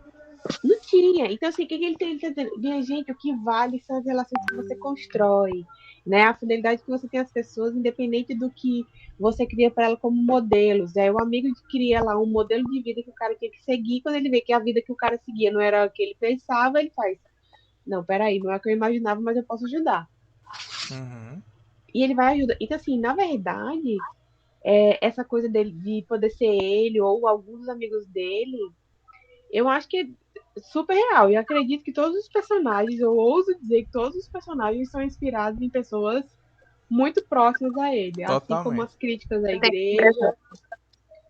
Não tinha. Então, assim, o que ele tem? Ele tá dizendo, minha gente, o que vale são as relações que você constrói, né? A fidelidade que você tem às pessoas, independente do que você cria para ela como modelos. O amigo cria lá um modelo de vida que o cara tinha que seguir. Quando ele vê que a vida que o cara seguia não era o que ele pensava, ele faz: não, peraí, não é o que eu imaginava, mas eu posso ajudar. Uhum. E ele vai ajudar. Então, assim, na verdade, essa coisa dele de poder ser ele ou alguns dos amigos dele, eu acho que é super real. E acredito que todos os personagens, eu ouso dizer que todos os personagens são inspirados em pessoas muito próximas a ele. Totalmente. Assim como as críticas à igreja.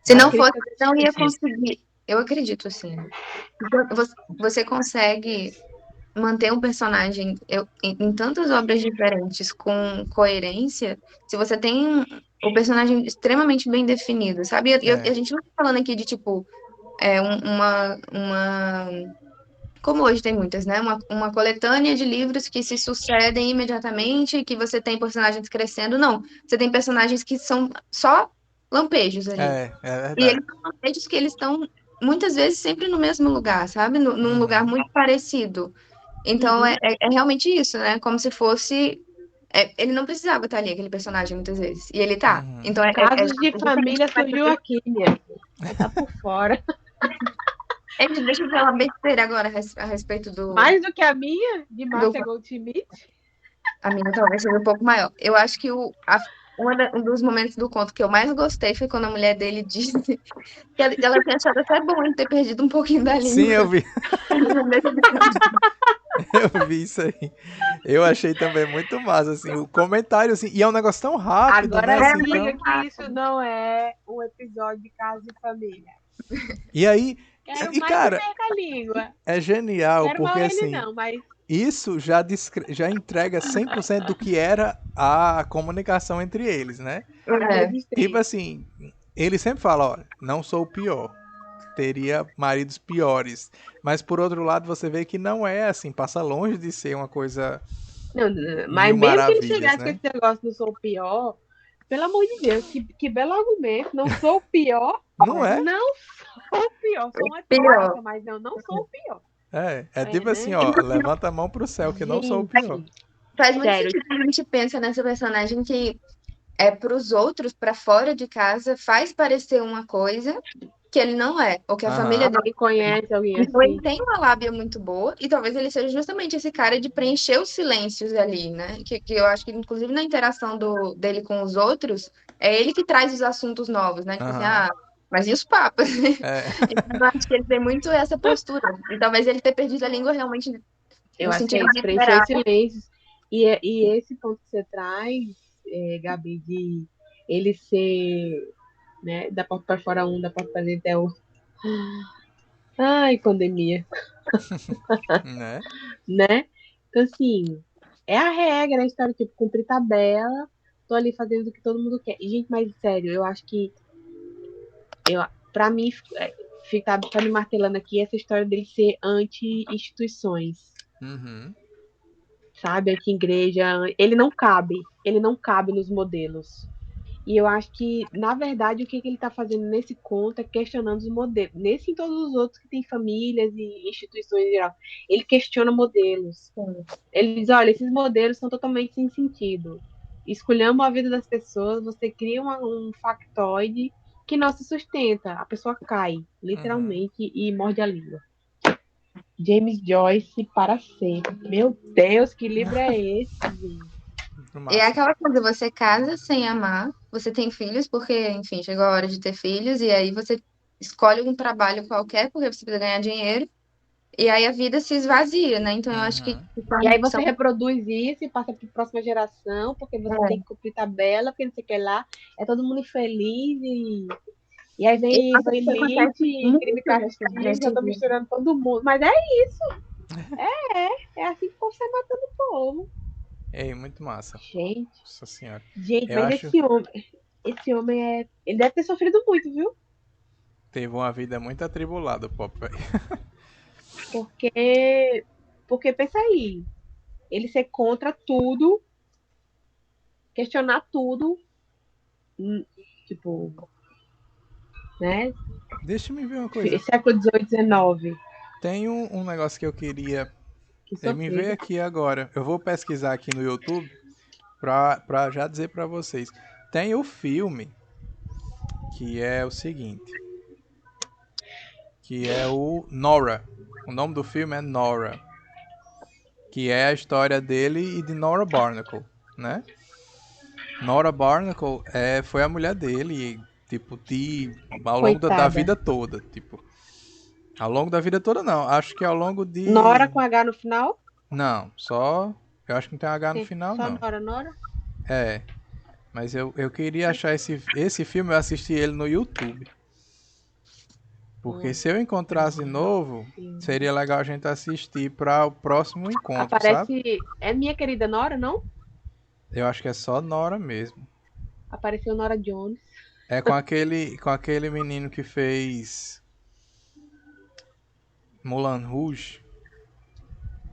Se não fosse, não ia conseguir. Eu acredito, assim. Você consegue manter um personagem em tantas obras diferentes com coerência, se você tem o personagem extremamente bem definido, sabe? E a gente não tá falando aqui de, tipo, como hoje tem muitas, né? Uma coletânea de livros que se sucedem imediatamente, que você tem personagens crescendo. Não, você tem personagens que são só lampejos ali. É verdade. E eles são lampejos que eles estão, muitas vezes, sempre no mesmo lugar, sabe? Num lugar muito parecido. Então, é realmente isso, né? Como se fosse... ele não precisava estar ali, aquele personagem, muitas vezes. E ele tá. Então, Casos de família surgiu aqui, minha. Você tá por fora. Deixa eu falar besteira agora a respeito do... Mais do que a minha, de Márcia Goldschmidt. A minha talvez seja um pouco maior. Eu acho que Um dos momentos do conto que eu mais gostei foi quando a mulher dele disse que ela tinha achado até bom ele ter perdido um pouquinho da Sim, língua. eu vi. Eu vi isso aí. Eu achei também muito massa, assim, o comentário, assim, e é um negócio tão rápido, né, Agora assim, diga tão... que isso não é um episódio de Casa de Família. E aí, Quero e mais que cara, perca a língua. é genial, Quero porque mal ele assim, não, mas isso já entrega 100% do que era a comunicação entre eles, né? É. eles Tipo três. assim, ele sempre fala, ó, não sou o pior. Teria maridos piores. Mas por outro lado, você vê que não é assim, passa longe de ser uma coisa Não, não, mas mil mesmo que ele maravilhas, chegasse com né? esse negócio, não sou o pior, pelo amor de Deus, que belo argumento. Não sou o pior. Não é? Não sou o pior. Sou uma Pior. tóxica, mas eu não sou o pior. É É, tipo assim, né? ó, levanta a mão pro céu que não sou o pior. Gente, Faz muito sério. sentido quando a gente pensa nessa personagem que é para os outros, para fora de casa, faz parecer uma coisa que ele não é, ou que a família Aham. dele. Alguém conhece alguém Então ele assim? tem uma lábia muito boa e talvez ele seja justamente esse cara de preencher os silêncios ali, né? Que eu acho que inclusive na interação dele com os outros, é ele que traz os assuntos novos, né? Tipo assim, Aham. ah, mas e os papas? É. Então, eu acho que ele tem muito essa postura. E talvez ele ter perdido a língua realmente Eu no acho que é sentido isso, de preencher liberar. os silêncios. E esse ponto que você traz, Gabi, de ele ser, né, da porta para fora um, da porta para dentro é outro. Ai, pandemia, Né? né? Então, assim, é a regra, a história, tipo, cumprir tabela, tô ali fazendo o que todo mundo quer. E, gente, mas sério, eu acho que, pra mim, tá me martelando aqui essa história dele ser anti-instituições, Uhum. sabe? Anti-igreja, ele não cabe nos modelos. E eu acho que, na verdade, o que ele está fazendo nesse conto é questionando os modelos. Nesse e em todos os outros que tem famílias e instituições em geral. Ele questiona modelos. Ele diz, olha, esses modelos são totalmente sem sentido. Escolhamos a vida das pessoas, você cria um factoide que não se sustenta. A pessoa cai, Uhum. literalmente, e morde a língua. James Joyce para sempre. Meu Deus, que livro é esse, gente? Muito E é massa. aquela coisa, você casa sem amar, você tem filhos porque, enfim, chegou a hora de ter filhos, e aí você escolhe um trabalho qualquer porque você precisa ganhar dinheiro, e aí a vida se esvazia, né? Então eu acho que Uhum. E aí são. você reproduz isso e passa para a próxima geração, porque você tem É, que cumprir tabela, porque não sei o que lá. É todo mundo infeliz e aí eu vem acho que isso acontece elite, crime e muito castigo, já nesse tô vídeo. misturando todo mundo. Mas é assim que o povo sai matando o povo. Ei, muito massa. Gente, Nossa senhora. gente, Eu mas acho que esse homem ele deve ter sofrido muito, viu? teve uma vida muito atribulada, o Pop, velho. Porque, porque pensa aí, ele ser contra tudo, questionar tudo, hum, tipo, né? Deixa eu ver uma coisa. Século XVIII, XIX. Tem um negócio que eu queria. Que Ele me veio sofrido. aqui agora. Eu vou pesquisar aqui no YouTube pra já dizer pra vocês. Tem o filme que é o seguinte, que é o Nora. O nome do filme é Nora, que é a história dele e de Nora Barnacle, né? Nora Barnacle foi a mulher dele, tipo, ao longo da Coitada. vida toda, tipo, ao longo da vida toda não, acho que ao longo Nora de, com H no final? não, só, eu acho que não tem H no final Só não, Nora, Nora? é, mas eu queria achar esse filme, eu assisti ele no YouTube, porque Hum, se eu encontrasse de novo, filme. seria legal a gente assistir para o próximo encontro, sabe? Aparece. É minha querida Nora, não? Eu acho que é só Nora mesmo. Apareceu Nora Jones. É com aquele menino que fez Moulin Rouge.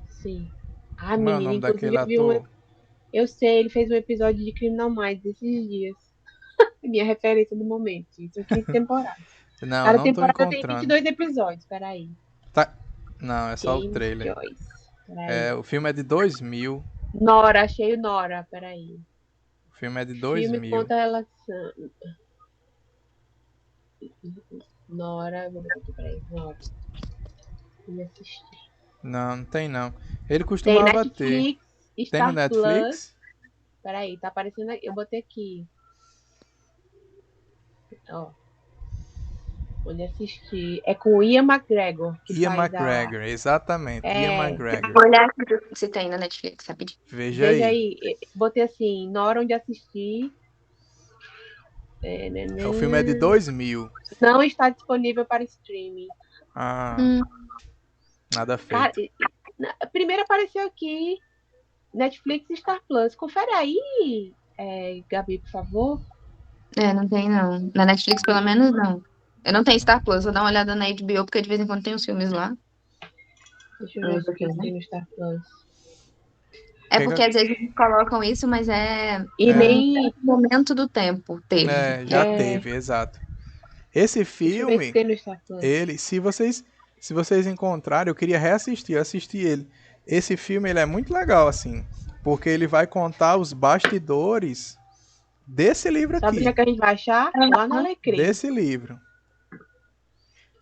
Sim. Ah, Como é o menina, nome daquele inclusive eu vi um. ator? Eu sei, ele fez um episódio de Criminal Minds esses dias. Minha referência do momento. Isso 15 temporadas. Não, Cada não tô temporada tem encontrando. 22 episódios. Peraí. Tá. Não, é só o James trailer. Joyce. Peraí. O filme é de 2000. Nora, achei o Nora. Peraí. O filme é de Filme 2000. conta a relação. Nora, vou botar aqui, peraí. Nora. Filme assistir. Não, não tem não. Ele Tem costumava ter. Netflix, Tem no Star Plus. Netflix? Peraí, tá aparecendo aqui. Eu botei aqui. Ó, onde assisti. É com o Ian McGregor, que Ian faz McGregor, exatamente. Ian McGregor. Vou olhar aqui se tem na Netflix, rapidinho. Veja Veja aí. aí, botei assim, na hora onde assisti. O filme é de 2000. Não está disponível para streaming. Ah, nada Cara, feito. primeiro apareceu aqui, Netflix e Star Plus. Confere aí, Gabi, por favor. Não tem não. Na Netflix, pelo menos, não. Eu não tenho Star Plus, vou dar uma olhada na HBO, porque de vez em quando tem os filmes lá. Deixa eu ver o que tem no Star Plus. É porque às vezes eles colocam isso, mas E nem. no momento do tempo teve. Já teve, exato. Esse Deixa eu ver se filme, tem no Star Plus. ele, se vocês encontrarem, eu queria reassistir, eu assisti ele. Esse filme ele é muito legal assim, porque ele vai contar os bastidores desse livro Sabe onde aqui, é que a gente vai achar? Lá no Alecrim. desse livro.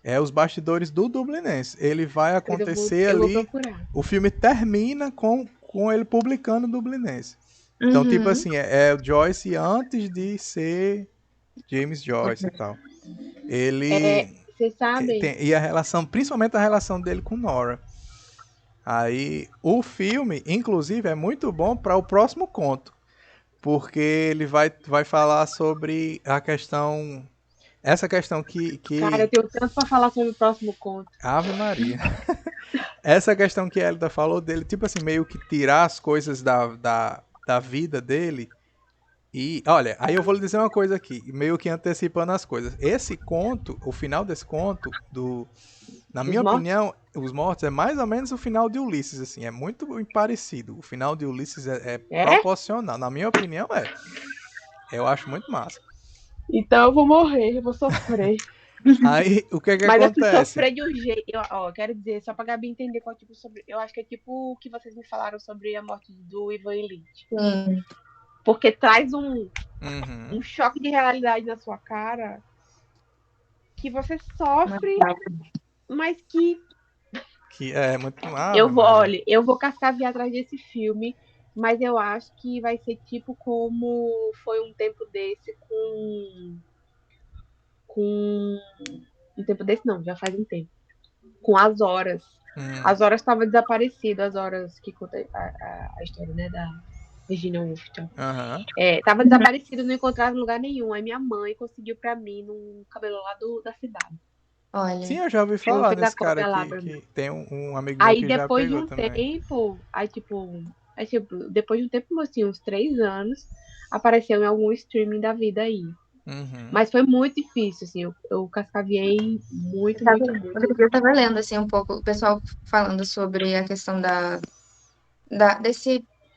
É os bastidores do Dublinense. Ele vai acontecer eu vou ali. procurar. O filme termina com ele publicando o Dublinense. Então, tipo assim, é o Joyce antes de ser James Joyce e tal. Ele. Vocês sabem? E a relação, principalmente a relação dele com Nora. Aí, o filme, inclusive, é muito bom para o próximo conto. Porque ele vai falar sobre a questão. Essa questão que... Cara, eu tenho tanto pra falar sobre o próximo conto. Ave Maria. Essa questão que a Elida falou dele, tipo assim, meio que tirar as coisas da vida dele. E, olha, aí eu vou lhe dizer uma coisa aqui, meio que antecipando as coisas. Esse conto, o final desse conto, na minha opinião, Os Mortos, é mais ou menos o final de Ulisses, assim, é muito parecido. O final de Ulisses é proporcional, na minha opinião é. Eu acho muito massa. Então eu vou morrer, eu vou sofrer. Aí, o que Mas acontece? Mas assim, sofrer de um jeito... Eu quero dizer, só pra Gabi entender qual tipo sobre... Eu acho que é tipo o que vocês me falaram sobre a morte do Ivan Elite. Porque traz um choque de realidade na sua cara que você sofre, mas que é muito... eu vou cascaviar atrás desse filme, mas eu acho que vai ser tipo como foi um tempo desse com um tempo desse não, já faz um tempo. Com As Horas. As Horas estava desaparecido, As Horas que conta a história, né, da Virginia Woolf. Então. Tava desaparecido, não encontrava em lugar nenhum. Aí minha mãe conseguiu pra mim num cabelo lá da cidade. Olha. Sim, eu já ouvi falar nesse cara aqui, que tem um amigo meu que já pegou também. Aí depois de um tempo, assim, uns 3 anos, apareceu em algum streaming da vida aí. Mas foi muito difícil, assim, eu cascaviei muito. Eu tava lendo, assim, um pouco, o pessoal falando sobre a questão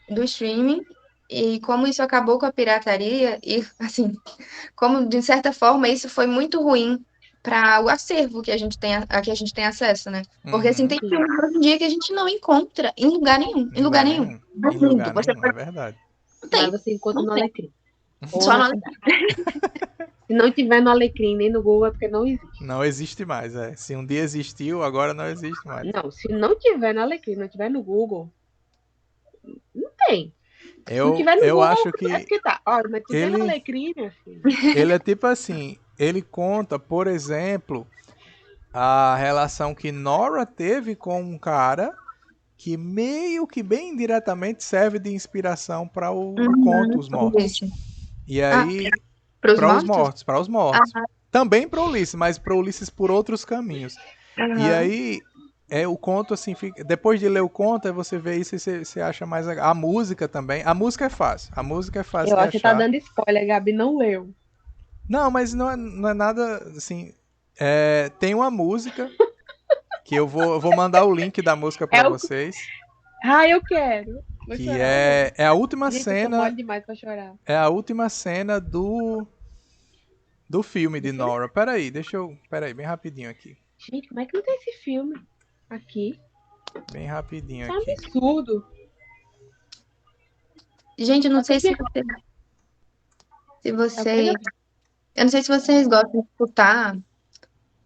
do streaming e como isso acabou com a pirataria e, assim, como, de certa forma, isso foi muito ruim para o acervo que a gente tem acesso, né? Porque, assim, tem filmes hoje em dia que a gente não encontra em lugar nenhum. Em lugar nenhum. É verdade. Mas você encontra no Alecrim. Só no Alecrim. Se não tiver no Alecrim nem no Google é porque não existe. Não existe mais, Se um dia existiu, agora não existe mais. Não, se não tiver no Alecrim, não tiver no Google, não tem. Se não tiver no Google, acho que é porque tá. Olha, mas tu tem no Alecrim, minha filha. Ele é tipo assim, ele conta, por exemplo, a relação que Nora teve com um cara que meio que bem indiretamente serve de inspiração para o conto Os Mortos. E aí, para os mortos. Também para Ulisses, mas para Ulisses por outros caminhos. E aí, o conto assim, depois de ler o conto, aí você vê isso e você acha mais legal. A música também. A música é fácil. A música é fácil de achar. Eu acho que tá dando spoiler, a Gabi não leu. Não, mas não é nada assim. Tem uma música que eu vou mandar o link da música para vocês. Eu quero. Que é a última cena. Eu tô mole demais pra chorar. É a última cena do filme de Nora. Peraí, bem rapidinho aqui. Gente, como é que não tem esse filme aqui? Bem rapidinho aqui. É um absurdo. Gente, eu não sei se vocês... Eu não sei se vocês gostam de escutar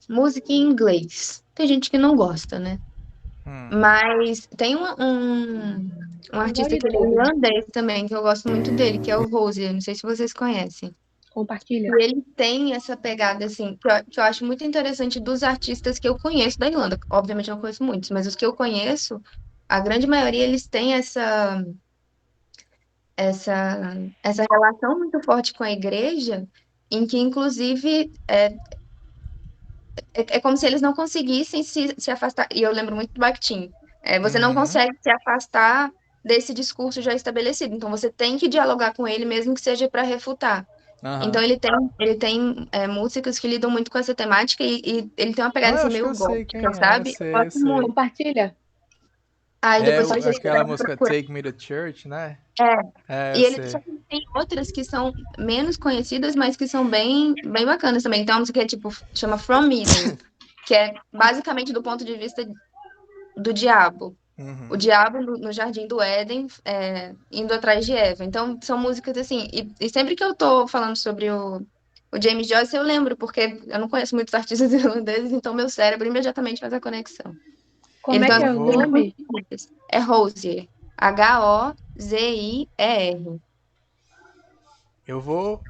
música em inglês. Tem gente que não gosta, né? Mas tem um artista que é irlandês também, que eu gosto muito dele, que é o Rose. Eu não sei se vocês conhecem. Compartilha. E ele tem essa pegada, assim, que eu acho muito interessante dos artistas que eu conheço da Irlanda. Obviamente eu não conheço muitos, mas os que eu conheço, a grande maioria, eles têm essa, essa relação muito forte com a igreja, em que, inclusive, é como se eles não conseguissem se afastar. E eu lembro muito do Bakhtin. Você não Uhum. consegue se afastar desse discurso já estabelecido. Então, você tem que dialogar com ele, mesmo que seja para refutar. Então, Aham. ele tem músicas que lidam muito com essa temática e ele tem uma pegada Ah, eu assim acho que meio eu sei gótica, quem é, sabe? Eu sei, gosto sei. muito. Compartilha. Aí É depois, se vocês aquela quiserem música procurar. Take Me to Church, né? É. É, eu E ele sei. só que tem outras que são menos conhecidas, mas que são bem, bem bacanas também. Tem uma música que é tipo, chama From Eden, que é basicamente do ponto de vista do diabo. O Uhum. diabo no jardim do Éden, indo atrás de Eva. Então, são músicas assim. E sempre que eu tô falando sobre o James Joyce, eu lembro, porque eu não conheço muitos artistas irlandeses, então meu cérebro imediatamente faz a conexão. Como Ele é tem que Eu é umas o músicas vou. muito nome? bonitas. É Hozier. Hozier. Eu vou.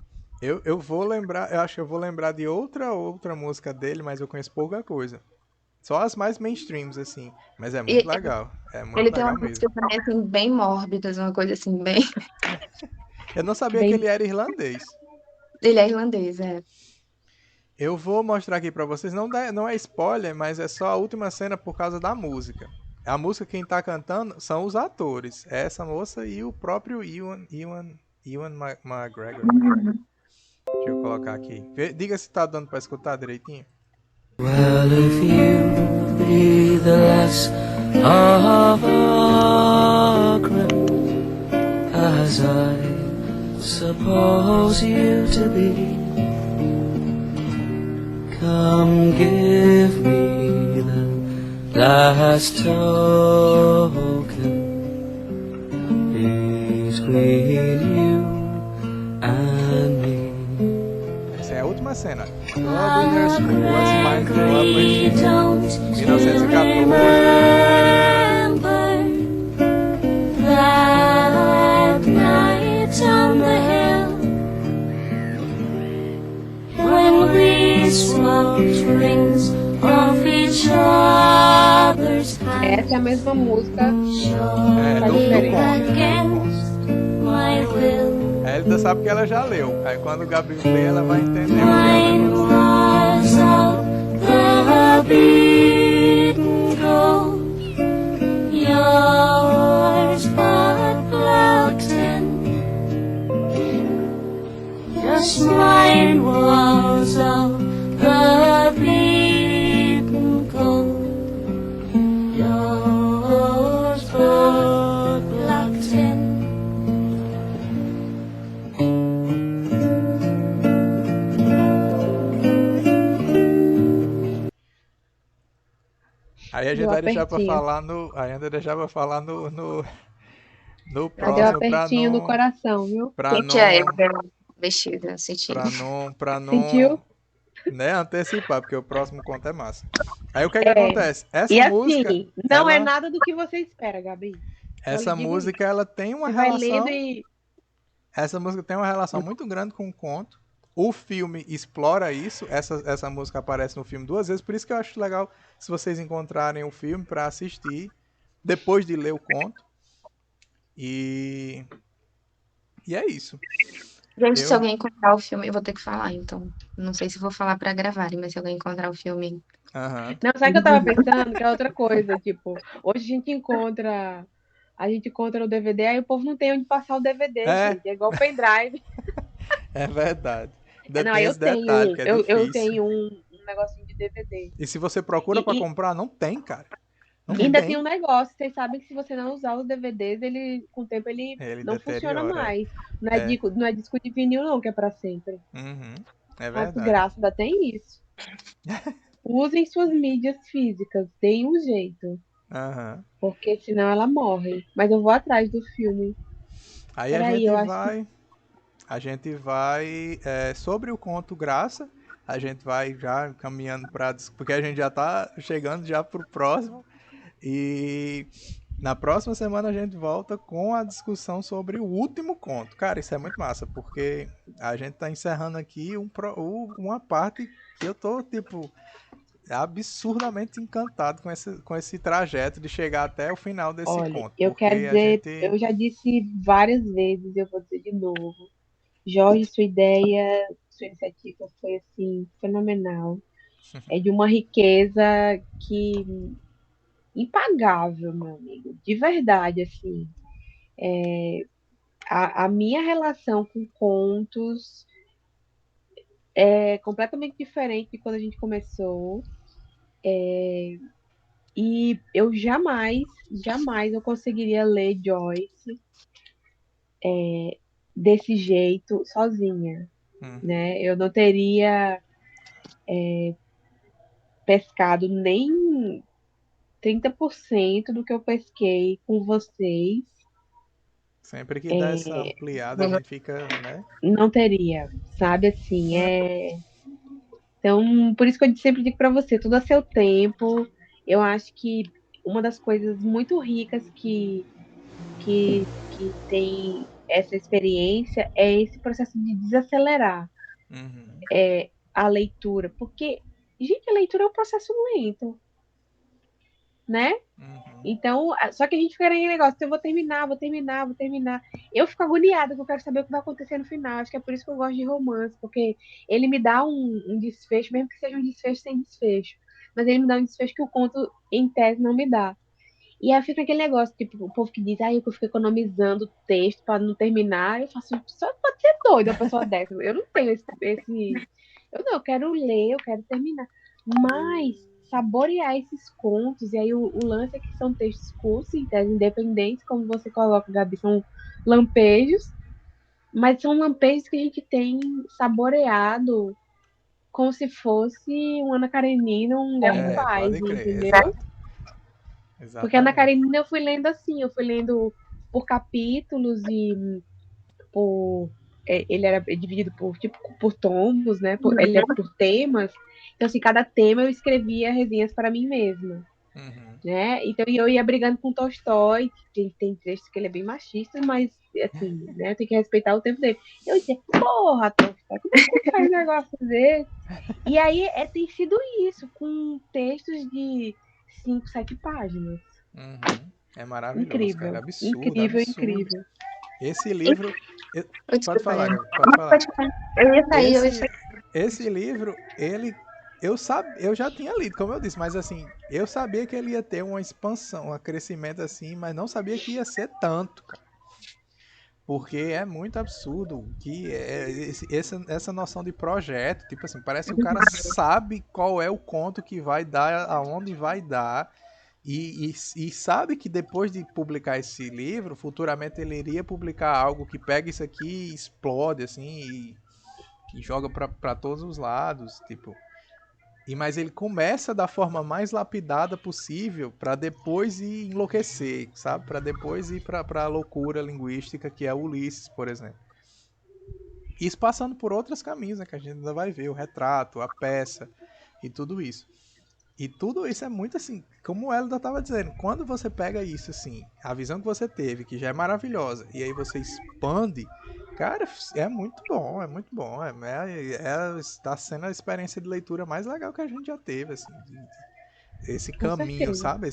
Eu vou lembrar. Eu acho que eu vou lembrar de outra música dele, mas eu conheço pouca coisa. Só as mais mainstreams, assim. Mas é muito E legal. É muito ele tem legal umas mesmo. músicas também, assim, bem mórbidas, uma coisa assim, bem. Eu não sabia que Bem, ele era irlandês. Ele é irlandês, é. Eu vou mostrar aqui pra vocês. Não é spoiler, mas é só a última cena por causa da música. A música quem tá cantando são os atores. É essa moça e o próprio Ewan McGregor. Deixa eu colocar aqui. Diga se tá dando pra escutar direitinho. Well, if you be the less of a crib, as I suppose you to be, come give me the last token between you and me. Essa é a última cena. Dubliners was mine published em 1914. That night on the hill, when we smoked rings off each other's essa é a hands, mesma música, É, tá do diferente. conto. against my will. Aí ele sabe que ela já leu. Aí quando o Gabi lê, ela vai entender o que é o Mine negócio. was of the beaten gold, yours but black tin. Yes, mine was of the beaten gold, yours but black tin. Aí a gente Deu vai deixar pra apertinho. falar no. Aí ainda deixar pra falar no Mas deu próximo apertinho no coração, viu? pra Senti a não, Eva vestida, senti. pra não, Sentiu? né, antecipar, porque o próximo conto é massa. Aí o que é que É. acontece? E assim, não é nada do que você espera, Gabi. Só lhe essa digo isso. música, ela tem uma Você vai lendo relação, e. essa música tem uma relação muito grande com o conto. O filme explora isso, essa música aparece no filme duas vezes, por isso que eu acho legal se vocês encontrarem o filme pra assistir depois de ler o conto. E é isso. Gente, se Eu, alguém encontrar o filme, eu vou ter que falar, então. Não sei se vou falar pra gravarem, mas se alguém encontrar o filme. aham. Não, sabe o que eu tava pensando? Que é outra coisa. Tipo, hoje a gente encontra. A gente encontra o DVD, aí o povo não tem onde passar o DVD, É, gente. É igual o pendrive. é verdade. Ainda Não, tem aí eu esse detalhe tenho. que é Eu difícil. tenho um negocinho de DVD. E se você procura pra E comprar, não tem, cara. Não ainda tem tem. um negócio. Vocês sabem que se você não usar os DVDs, ele, com o tempo ele Ele não funciona deteriora, mais. é. Não é disco de vinil, não, que é pra sempre. Uhum, é A verdade. desgraça ainda tem isso. Usem suas mídias físicas, deem um jeito. Aham. Porque senão ela morre. Mas eu vou atrás do filme. Aí Peraí, eu acho que. a gente vai, sobre o conto Graça, a gente vai já caminhando para, porque a gente já tá chegando já pro próximo. E Na próxima semana a gente volta com a discussão sobre o último conto. Cara, isso é muito massa, porque a gente tá encerrando aqui uma parte que eu tô, tipo, absurdamente encantado com esse trajeto de chegar até o final desse Olha, conto. eu quero Porque a dizer, gente. eu já disse várias vezes, eu vou dizer de novo. Jorge, sua ideia, sua iniciativa foi assim fenomenal. É de uma riqueza que impagável, meu amigo. De verdade, assim. A minha relação com contos é completamente diferente de quando a gente começou. E eu jamais eu conseguiria ler Joyce desse jeito sozinha, Uhum, né? Eu não teria pescado nem 30% do que eu pesquei com vocês. sempre que dá essa ampliada, a gente fica, né? Não teria, sabe? Assim, Então, por isso que eu sempre digo para você, tudo a seu tempo. Eu acho que uma das coisas muito ricas que tem essa experiência é esse processo de desacelerar Uhum, a leitura, porque, gente, a leitura é um processo lento, né? uhum, Então, só que a gente fica naquele negócio, eu vou terminar, vou terminar, vou terminar. Eu fico agoniada, porque eu quero saber o que vai acontecer no final. Acho que é por isso que eu gosto de romance, porque ele me dá um desfecho, mesmo que seja um desfecho sem desfecho. Mas ele me dá um desfecho que o conto, em tese, não me dá. E aí fica aquele negócio, tipo, o povo que diz, eu fico economizando texto para não terminar. Eu faço, só pode ser doido uma pessoa dessa. Eu não tenho eu não, eu quero ler, eu quero terminar. Mas saborear esses contos, e aí o lance é que são textos curtos, em tese independentes, como você coloca, Gabi, são lampejos, mas são lampejos que a gente tem saboreado como se fosse um Ana Karenina, um Guerra e é, Paz, pode crer, entendeu? exato. Porque a Ana Exatamente. Karenina eu fui lendo assim, eu fui lendo por capítulos e por ele era dividido por tipo por tomos, né? Ele é por temas. Então assim, cada tema eu escrevia resenhas para mim mesma, Uhum. né? Então eu ia brigando com Tolstói, tem trechos que ele é bem machista, mas assim, né? Tem que respeitar o tempo dele. Eu dizia, porra, Tolstói, como é que você faz um negócio desse? E aí tem sido isso, com textos de 5, 7 páginas. Uhum. É maravilhoso, cara. Incrível, Absurdo, incrível, absurdo. incrível. Esse livro. eu- Pode Desculpa, falar, Ian. Gabi, pode falar. Pode falar. Eu ia sair, eu ia Esse, sair. esse livro, ele. Eu já tinha lido, como eu disse, mas assim, eu sabia que ele ia ter uma expansão, um crescimento assim, mas não sabia que ia ser tanto, cara. Porque é muito absurdo que essa noção de projeto, tipo assim, parece que o cara sabe qual é o conto que vai dar, aonde vai dar, e sabe que depois de publicar esse livro, futuramente ele iria publicar algo que pega isso aqui e explode, assim, e que joga pra todos os lados, tipo. Mas ele começa da forma mais lapidada possível para depois ir enlouquecer, sabe? Para depois ir para a loucura linguística que é o Ulisses, por exemplo. Isso passando por outros caminhos, né, que a gente ainda vai ver, o retrato, a peça e tudo isso. E tudo isso é muito assim, como o Elida estava dizendo, quando você pega isso assim, a visão que você teve, que já é maravilhosa, e aí você expande, cara, é muito bom, é muito bom. Está sendo a experiência de leitura mais legal que a gente já teve, assim, esse Com caminho, certeza. sabe?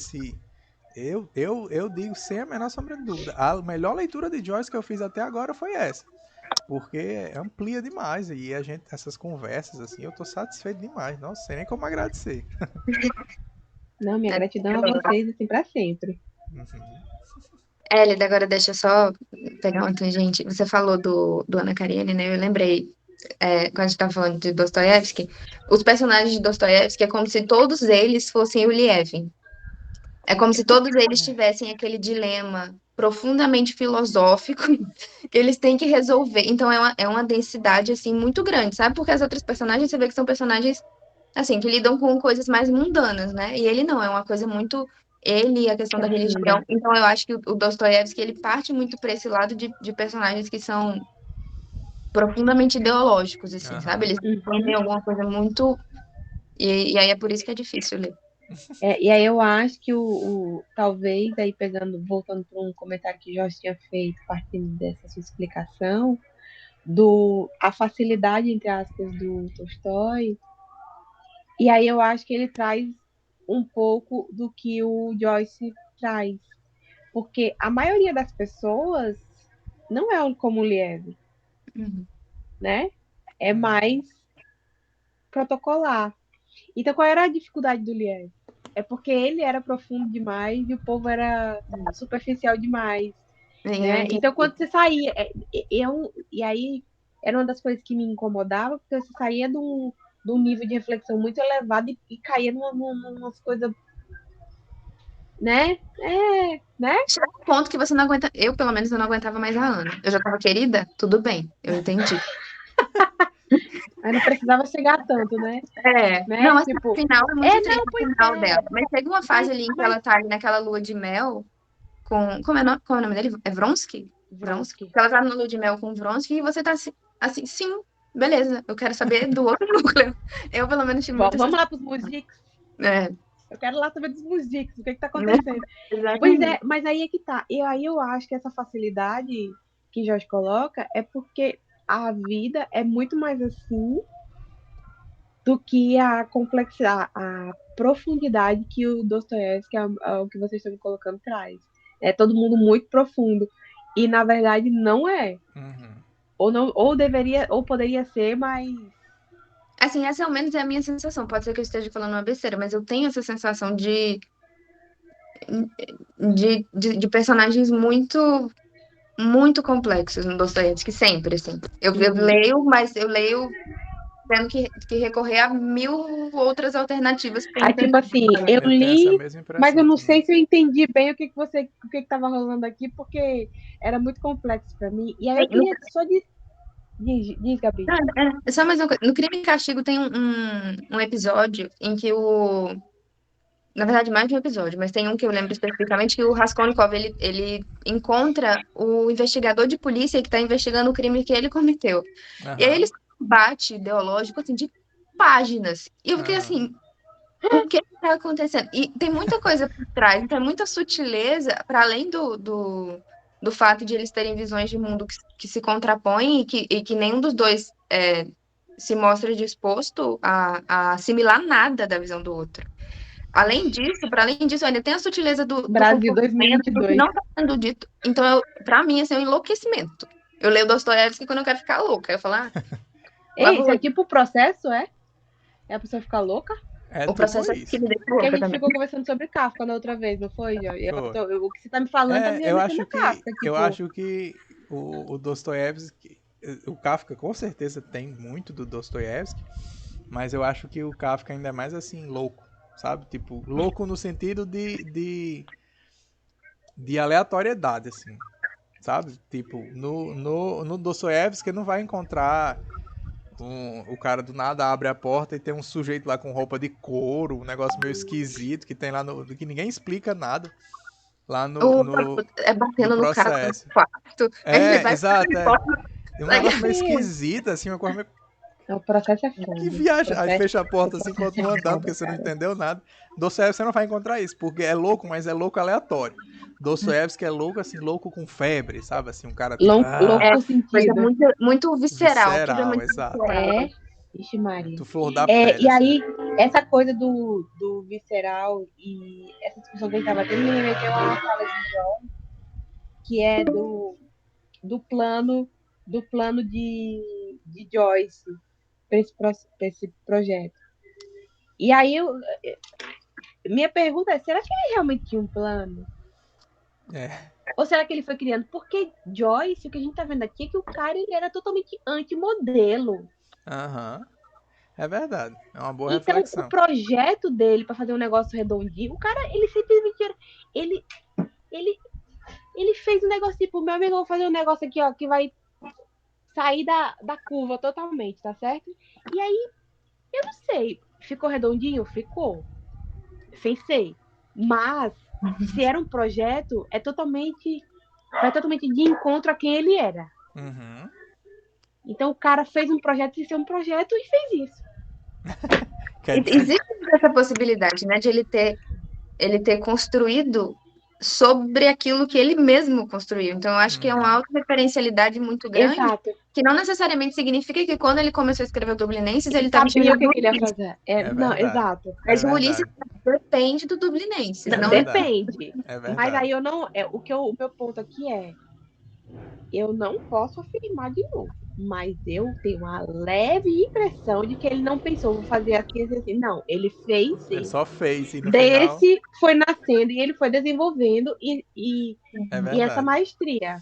Eu digo sem a menor sombra de dúvida, a melhor leitura de Joyce que eu fiz até agora foi essa. Porque amplia demais e a gente, essas conversas, assim, eu tô satisfeito demais. Não sei nem como agradecer. Não, minha gratidão a vocês, assim, para sempre. Uhum. Elida, agora deixa eu só pegar uma tangente. Você falou do Ana Karenina, né? Eu lembrei, quando a gente estava falando de Dostoiévski, os personagens de Dostoiévski é como se todos eles fossem o Lievin. É como se todos eles tivessem aquele dilema profundamente filosófico que eles têm que resolver. Então é uma densidade assim muito grande, sabe? Porque as outras personagens você vê que são personagens assim que lidam com coisas mais mundanas, né? E ele não, é uma coisa muito ele e a questão da religião. Profunda. Então eu acho que o Dostoiévski ele parte muito para esse lado de personagens que são profundamente ideológicos, assim, sabe? Aham. Eles Uhum. defendem alguma coisa muito e aí é por isso que é difícil ler. E aí eu acho que talvez, aí voltando para um comentário que o Jorge tinha feito, partindo dessa sua explicação, a facilidade, entre aspas, do Tolstói, e aí eu acho que ele traz um pouco do que o Joyce traz. Porque a maioria das pessoas não é como o Lieve, Uhum. né? É mais protocolar. Então, qual era a dificuldade do Lieve? É porque ele era profundo demais e o povo era superficial demais, Sim, eu né? entendi. Então, quando você saía... e aí, era uma das coisas que me incomodava, porque você saía de um nível de reflexão muito elevado e caía numas coisas, né? Né? Chega um ponto que você não aguenta. Eu, pelo menos, eu não aguentava mais a Ana. Eu já tava querida, tudo bem, eu entendi. Aí não precisava chegar tanto, né? Não, Né? mas no Tipo, final é muito triste não, o pois final é. dela. Mas chega uma fase ali em que ela tá ali naquela lua de mel com. Como é o nome dele? É Vronsky? Vronsky? Vronsky. Que ela tá na lua de mel com o Vronsky e você tá assim, sim, beleza, eu quero saber do outro núcleo. Eu, pelo menos, tive muita Vamos lá pros Mujiks. É, Eu quero lá saber dos Mujiks, o que tá acontecendo. Pois é, exatamente. mas aí é que tá. E aí eu acho que essa facilidade que Jorge coloca é porque a vida é muito mais assim do que a complexidade, a profundidade que o Dostoiévski, o que vocês estão me colocando, traz. É todo mundo muito profundo. E na verdade não é. Uhum. Ou não, ou deveria, ou poderia ser, mas Assim, essa ao menos é a minha sensação. Pode ser que eu esteja falando uma besteira, mas eu tenho essa sensação de personagens muito, muito complexos no Dostoiévski, sempre, assim. Eu leio, mas eu leio tendo que recorrer a mil outras alternativas para aí, tipo entender. assim, eu Eu tenho essa li, mesma mas eu impressão não também. sei se eu entendi bem o que estava rolando aqui, porque era muito complexo para mim. E aí eu No, queria só diz, Gabi. só mais uma coisa. No Crime e Castigo tem um episódio em que na verdade, mais de um episódio, mas tem um que eu lembro especificamente que o Raskolnikov, ele encontra o investigador de polícia que está investigando o crime que ele cometeu. E aí Aham, eles bate ideológico, assim, de páginas. E eu fiquei aham. assim, o que está acontecendo? E tem muita coisa por trás, tem muita sutileza, para além do fato de eles terem visões de mundo que se contrapõem e que nenhum dos dois se mostra disposto a assimilar nada da visão do outro. Para além disso, ainda tem a sutileza do Brasil comportamento, do que 2022. não está sendo dito. Então, para mim, assim, é um enlouquecimento. Eu leio Dostoiévski quando eu quero ficar louca. Eu falo, lá Ei, vou isso é eu. tipo o processo, é? É a pessoa ficar louca? É O tipo processo é que isso. me deixa Que a louca gente também. ficou conversando sobre Kafka na outra vez, não foi, Jorge? Foi. O que você tá me falando tá me Eu remetendo acho a Kafka, eu tipo. acho que o Dostoiévski, o Kafka com certeza tem muito do Dostoiévski, mas eu acho que o Kafka ainda é mais assim, louco, sabe? Tipo, louco no sentido de aleatoriedade, assim, sabe? Tipo, no Dostoiévski não vai encontrar o cara do nada abre a porta e tem um sujeito lá com roupa de couro, um negócio meio esquisito que tem lá que ninguém explica nada lá É no batendo no cara no processo. quarto. Aí ele vai Exato, e é. volta. Tem um negócio meio esquisito, assim, uma coisa meio. O processo é Que foda. viagem. Aí fecha a O porta assim, processo continua é andando, foda, porque você não cara. entendeu nada. Dostoiévski você não vai encontrar isso, porque é louco, mas é louco aleatório. Dostoiévski é louco, assim, louco com febre, sabe? Assim, um cara tipo. Louco É, por coisa sentido. muito, muito visceral, tudo é Visceral, muito exato. visceral. É. Ixi, Maria. Muito flor da pele, E assim. aí, essa coisa do visceral e essa discussão que a gente tava tendo me remeteu a uma fala de John, que é do plano de Joyce para esse projeto. E aí, minha pergunta é, será que ele realmente tinha um plano? É. Ou será que ele foi criando? Porque Joyce, o que a gente tá vendo aqui é que o cara ele era totalmente antimodelo. Aham. É verdade. É uma boa Então, o reflexão. projeto dele para fazer um negócio redondinho, o cara, ele simplesmente era, ele, ele, ele fez um negócio tipo, meu amigo, eu vou fazer um negócio aqui, ó, que vai sair da curva totalmente, tá certo? E aí, eu não sei, ficou redondinho? Ficou. Sem ser. Mas, se era um projeto, vai totalmente de encontro a quem ele era. Uhum. Então, o cara fez um projeto sem ser um projeto e fez isso. Quer dizer, Existe essa possibilidade, né, de ele ter construído sobre aquilo que ele mesmo construiu. Então, eu acho que é uma autorreferencialidade muito grande, Exato. que não necessariamente significa que quando ele começou a escrever o Dublinenses, ele Ele estava sabia o enxergando que o que ele ia Ulisses. fazer. é Não, verdade. exato. É Mas o Ulisses verdade. depende do Dublinenses. É Não, Não é depende. É Mas verdade. aí eu não. O meu ponto aqui é. Eu não posso afirmar de novo. Mas eu tenho uma leve impressão de que ele não pensou, vou fazer assim, assim, assim. Não, ele fez Ele sim. só fez e no final Desse foi nascendo e ele foi desenvolvendo é e essa verdade. maestria.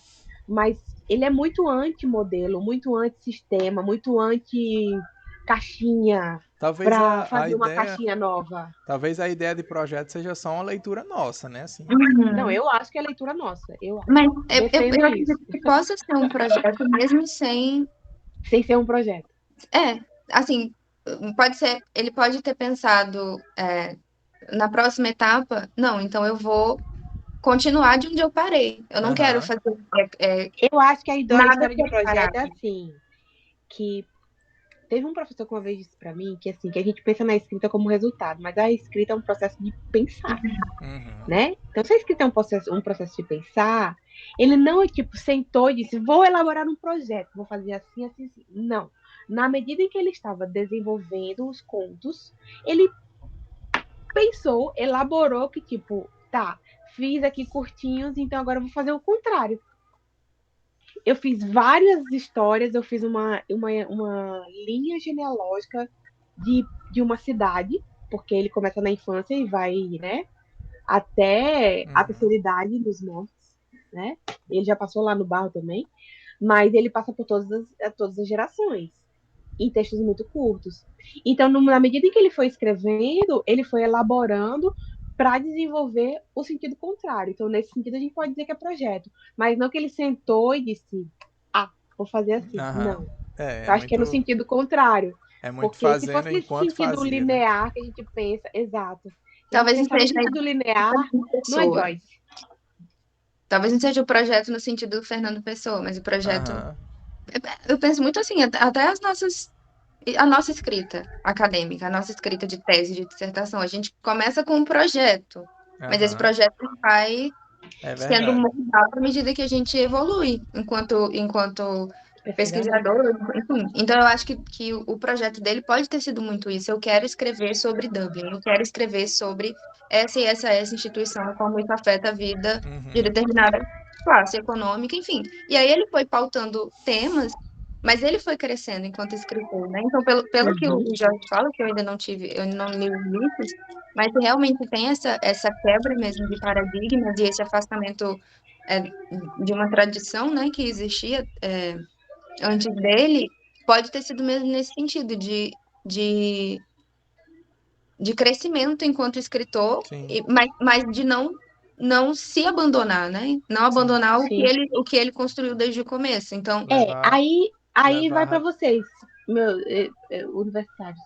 Mas ele é muito anti-modelo, muito anti-sistema, muito anti-caixinha Talvez para a fazer uma ideia, caixinha nova. talvez a ideia de projeto seja só uma leitura nossa, né? Assim, Não, Uhum. eu acho que é leitura nossa. Eu Mas defendo eu isso. acredito que possa ser um projeto mesmo sem. Sem ser um projeto. É, assim, pode ser. Ele pode ter pensado na próxima etapa, não, então eu vou continuar de onde eu parei. Eu não quero aham, fazer Eu acho que a nada história que de eu projeto é parado. assim, que teve um professor que uma vez disse para mim que assim, que a gente pensa na escrita como resultado, mas a escrita é um processo de pensar, uhum, né? Então, se a escrita é um processo de pensar, ele não é tipo sentou e disse, vou elaborar um projeto, vou fazer assim, assim, assim. Não. Na medida em que ele estava desenvolvendo os contos, ele pensou, elaborou que tipo, tá, fiz aqui curtinhos, então agora eu vou fazer o contrário. Eu fiz várias histórias, eu fiz uma linha genealógica de uma cidade, porque ele começa na infância e vai, né, até a uhum. terceira idade dos mortos, né? Ele já passou lá no barro também, mas ele passa por todas as gerações, em textos muito curtos. Então, na medida em que ele foi escrevendo, ele foi elaborando para desenvolver o sentido contrário. Então, nesse sentido, a gente pode dizer que é projeto, mas não que ele sentou e disse, ah, vou fazer assim. Aham. Não. É Eu acho que é no sentido contrário. é muito Porque se fazendo fosse nesse enquanto sentido fazia, né? linear que a gente pensa, exato. Se a gente Talvez não pensar no seja sentido linear, a não é pessoa. Joyce. Talvez não seja o projeto no sentido do Fernando Pessoa, mas o projeto. Aham. Eu penso muito assim, até a nossa escrita acadêmica, a nossa escrita de tese, de dissertação. A gente começa com um projeto, mas esse Aham. projeto vai É sendo verdade. moldado à medida que a gente evolui enquanto Pesquisador. pesquisador, enfim. Então, eu acho que o projeto dele pode ter sido muito isso. Eu quero escrever sobre Dublin, eu quero escrever sobre essa instituição, como isso afeta a vida de Uhum. determinada classe econômica, enfim. E aí ele foi pautando temas, mas ele foi crescendo enquanto escritor, né? Então, pelo que o Uhum. Jorge fala, que eu ainda não li os livros, mas realmente tem essa quebra mesmo de paradigmas e esse afastamento é, de uma tradição, né, que existia antes dele, pode ter sido mesmo nesse sentido de, de crescimento enquanto escritor, Sim, mas de não se abandonar, né? Não sim. abandonar Sim. o que ele construiu desde o começo. Então, Levar, Aí vai para levar. vocês, universitários.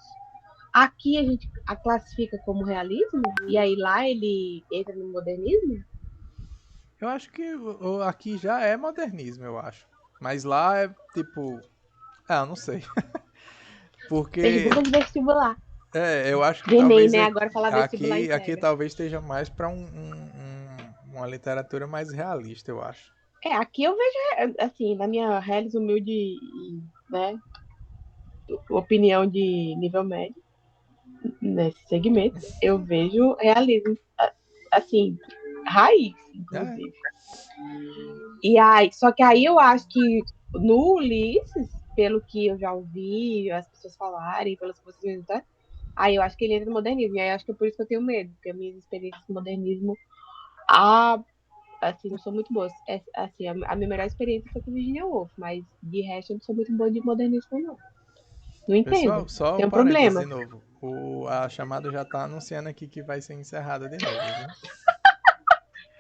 Aqui a gente a classifica como realismo, e aí lá ele entra no modernismo. Eu acho que aqui já é modernismo, eu acho. Mas lá é tipo, eu não sei. Porque Pergunta de vestibular. eu acho que De Enem, talvez né? Agora falar vestibular aqui integra. talvez esteja mais para uma literatura mais realista, eu acho. Aqui eu vejo, assim, na minha reles humilde, né, opinião de nível médio, nesse segmento, eu vejo realismo, assim, raiz, É, inclusive. E aí, só que aí eu acho que no Ulisses, pelo que eu já ouvi as pessoas falarem, pelas que vocês me tá? Aí eu acho que ele entra no modernismo. E aí eu acho que é por isso que eu tenho medo, porque as minhas experiências no modernismo, assim, não são muito boas. Assim, a minha melhor experiência foi com Virginia Woolf, mas de resto eu não sou muito boa de modernismo, não. Não entendo. pessoal, só um Tem um parêntese problema. de novo. A chamada já tá anunciando aqui que vai ser encerrada de novo, viu?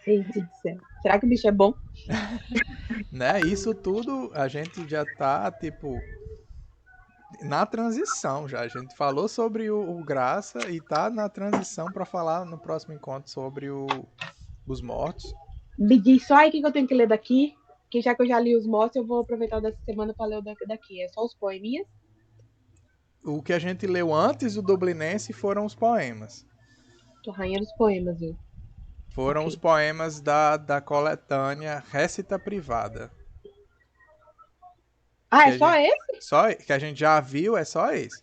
Gente do céu. Será que o bicho é bom? Né? Isso tudo a gente já tá, tipo, na transição já. A gente falou sobre o Graça e tá na transição para falar no próximo encontro sobre os mortos. Me diz só aí o que eu tenho que ler daqui, que já que eu já li os mortos, eu vou aproveitar dessa semana para ler o daqui. É só os poeminhas? o que a gente leu antes do Dublinense foram os poemas. Tô rainha dos poemas, viu? Foram os poemas da coletânea Récita Privada. Ah, Que é só esse? Só que a gente já viu, é só esse.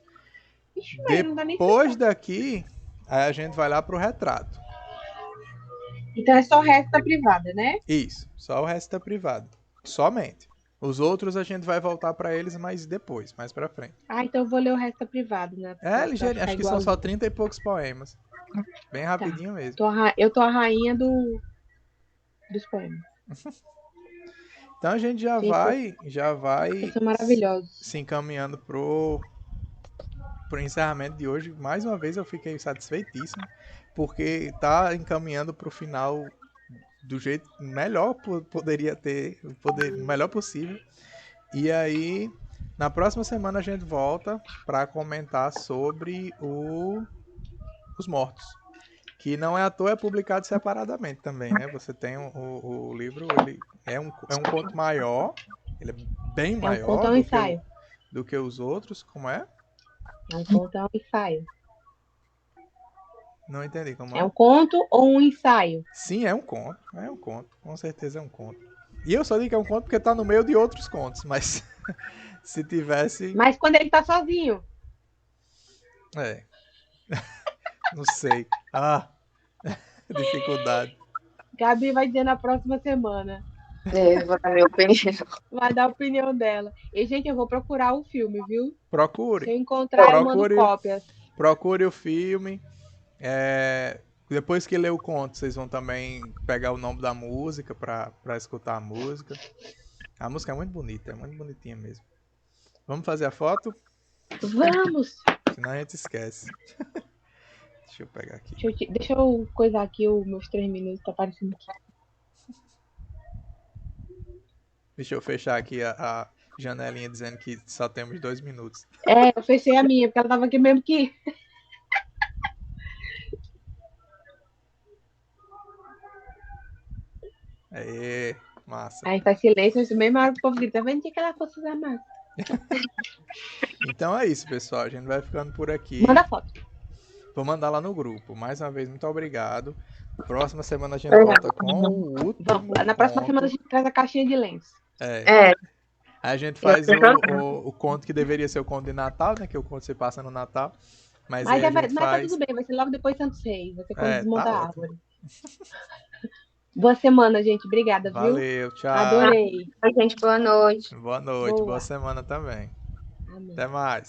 Ixi, mas não dá nem Depois daqui, aí a gente vai lá pro retrato. Então é só Récita Privada, né? Isso, só o Récita Privada. Somente. Os outros a gente vai voltar pra eles mais depois, mais pra frente. Ah, então eu vou ler o Récita Privada, né? Ligeirinho, acho que são só 30 e poucos poemas. Bem rapidinho mesmo. Eu tô a rainha dos poemas. Então a gente já vai São maravilhosos. se encaminhando pro encerramento de hoje. Mais uma vez eu fiquei satisfeitíssimo, porque tá encaminhando pro final do jeito melhor poderia ter, melhor possível. E aí, na próxima semana a gente volta para comentar sobre os mortos. Que não é à toa, é publicado separadamente também, né? Você tem o livro, ele é um conto maior, ele é bem maior conto, é um ensaio. do que os outros, como é? É um conto, é um ensaio. Não entendi como é. É um conto ou um ensaio? Sim, é um conto, com certeza é um conto. E eu só digo que é um conto porque tá no meio de outros contos, mas se tivesse... Mas quando ele tá sozinho? É. Não sei. Dificuldade. Gabi vai dizer na próxima semana. Vou dar minha opinião. Vai dar a opinião dela. E, gente, eu vou procurar o filme, viu? Procure. Se eu encontrar, eu mando cópias. Procure o filme. Depois que ler o conto, vocês vão também pegar o nome da música pra escutar a música. A música é muito bonita, é muito bonitinha mesmo. Vamos fazer a foto? Vamos! Senão a gente esquece. Deixa eu pegar aqui. Deixa eu coisar aqui os meus 3 minutos, tá aparecendo aqui. Deixa eu fechar aqui a janelinha dizendo que só temos 2 minutos. Eu fechei a minha, porque ela tava aqui mesmo que... Aê, massa. Aí faz silêncio, isso mesmo, a hora que o povo grita, vem que aquela força da massa. Então é isso, pessoal. A gente vai ficando por aqui. Manda foto. Vou mandar lá no grupo. Mais uma vez, muito obrigado. Próxima semana a gente volta com o último. Na próxima semana a gente traz a caixinha de lenço. Aí a gente faz o conto que deveria ser o conto de Natal, né? Que o conto se passa no Natal. Mas aí a gente tá faz... tudo bem, vai ser logo depois de Santos Reis. Vai ser quando desmontar tá a árvore. Boa semana, gente. Obrigada, viu? Valeu, tchau. Adorei. Gente, boa noite. Boa noite, boa semana também. Amém. Até mais.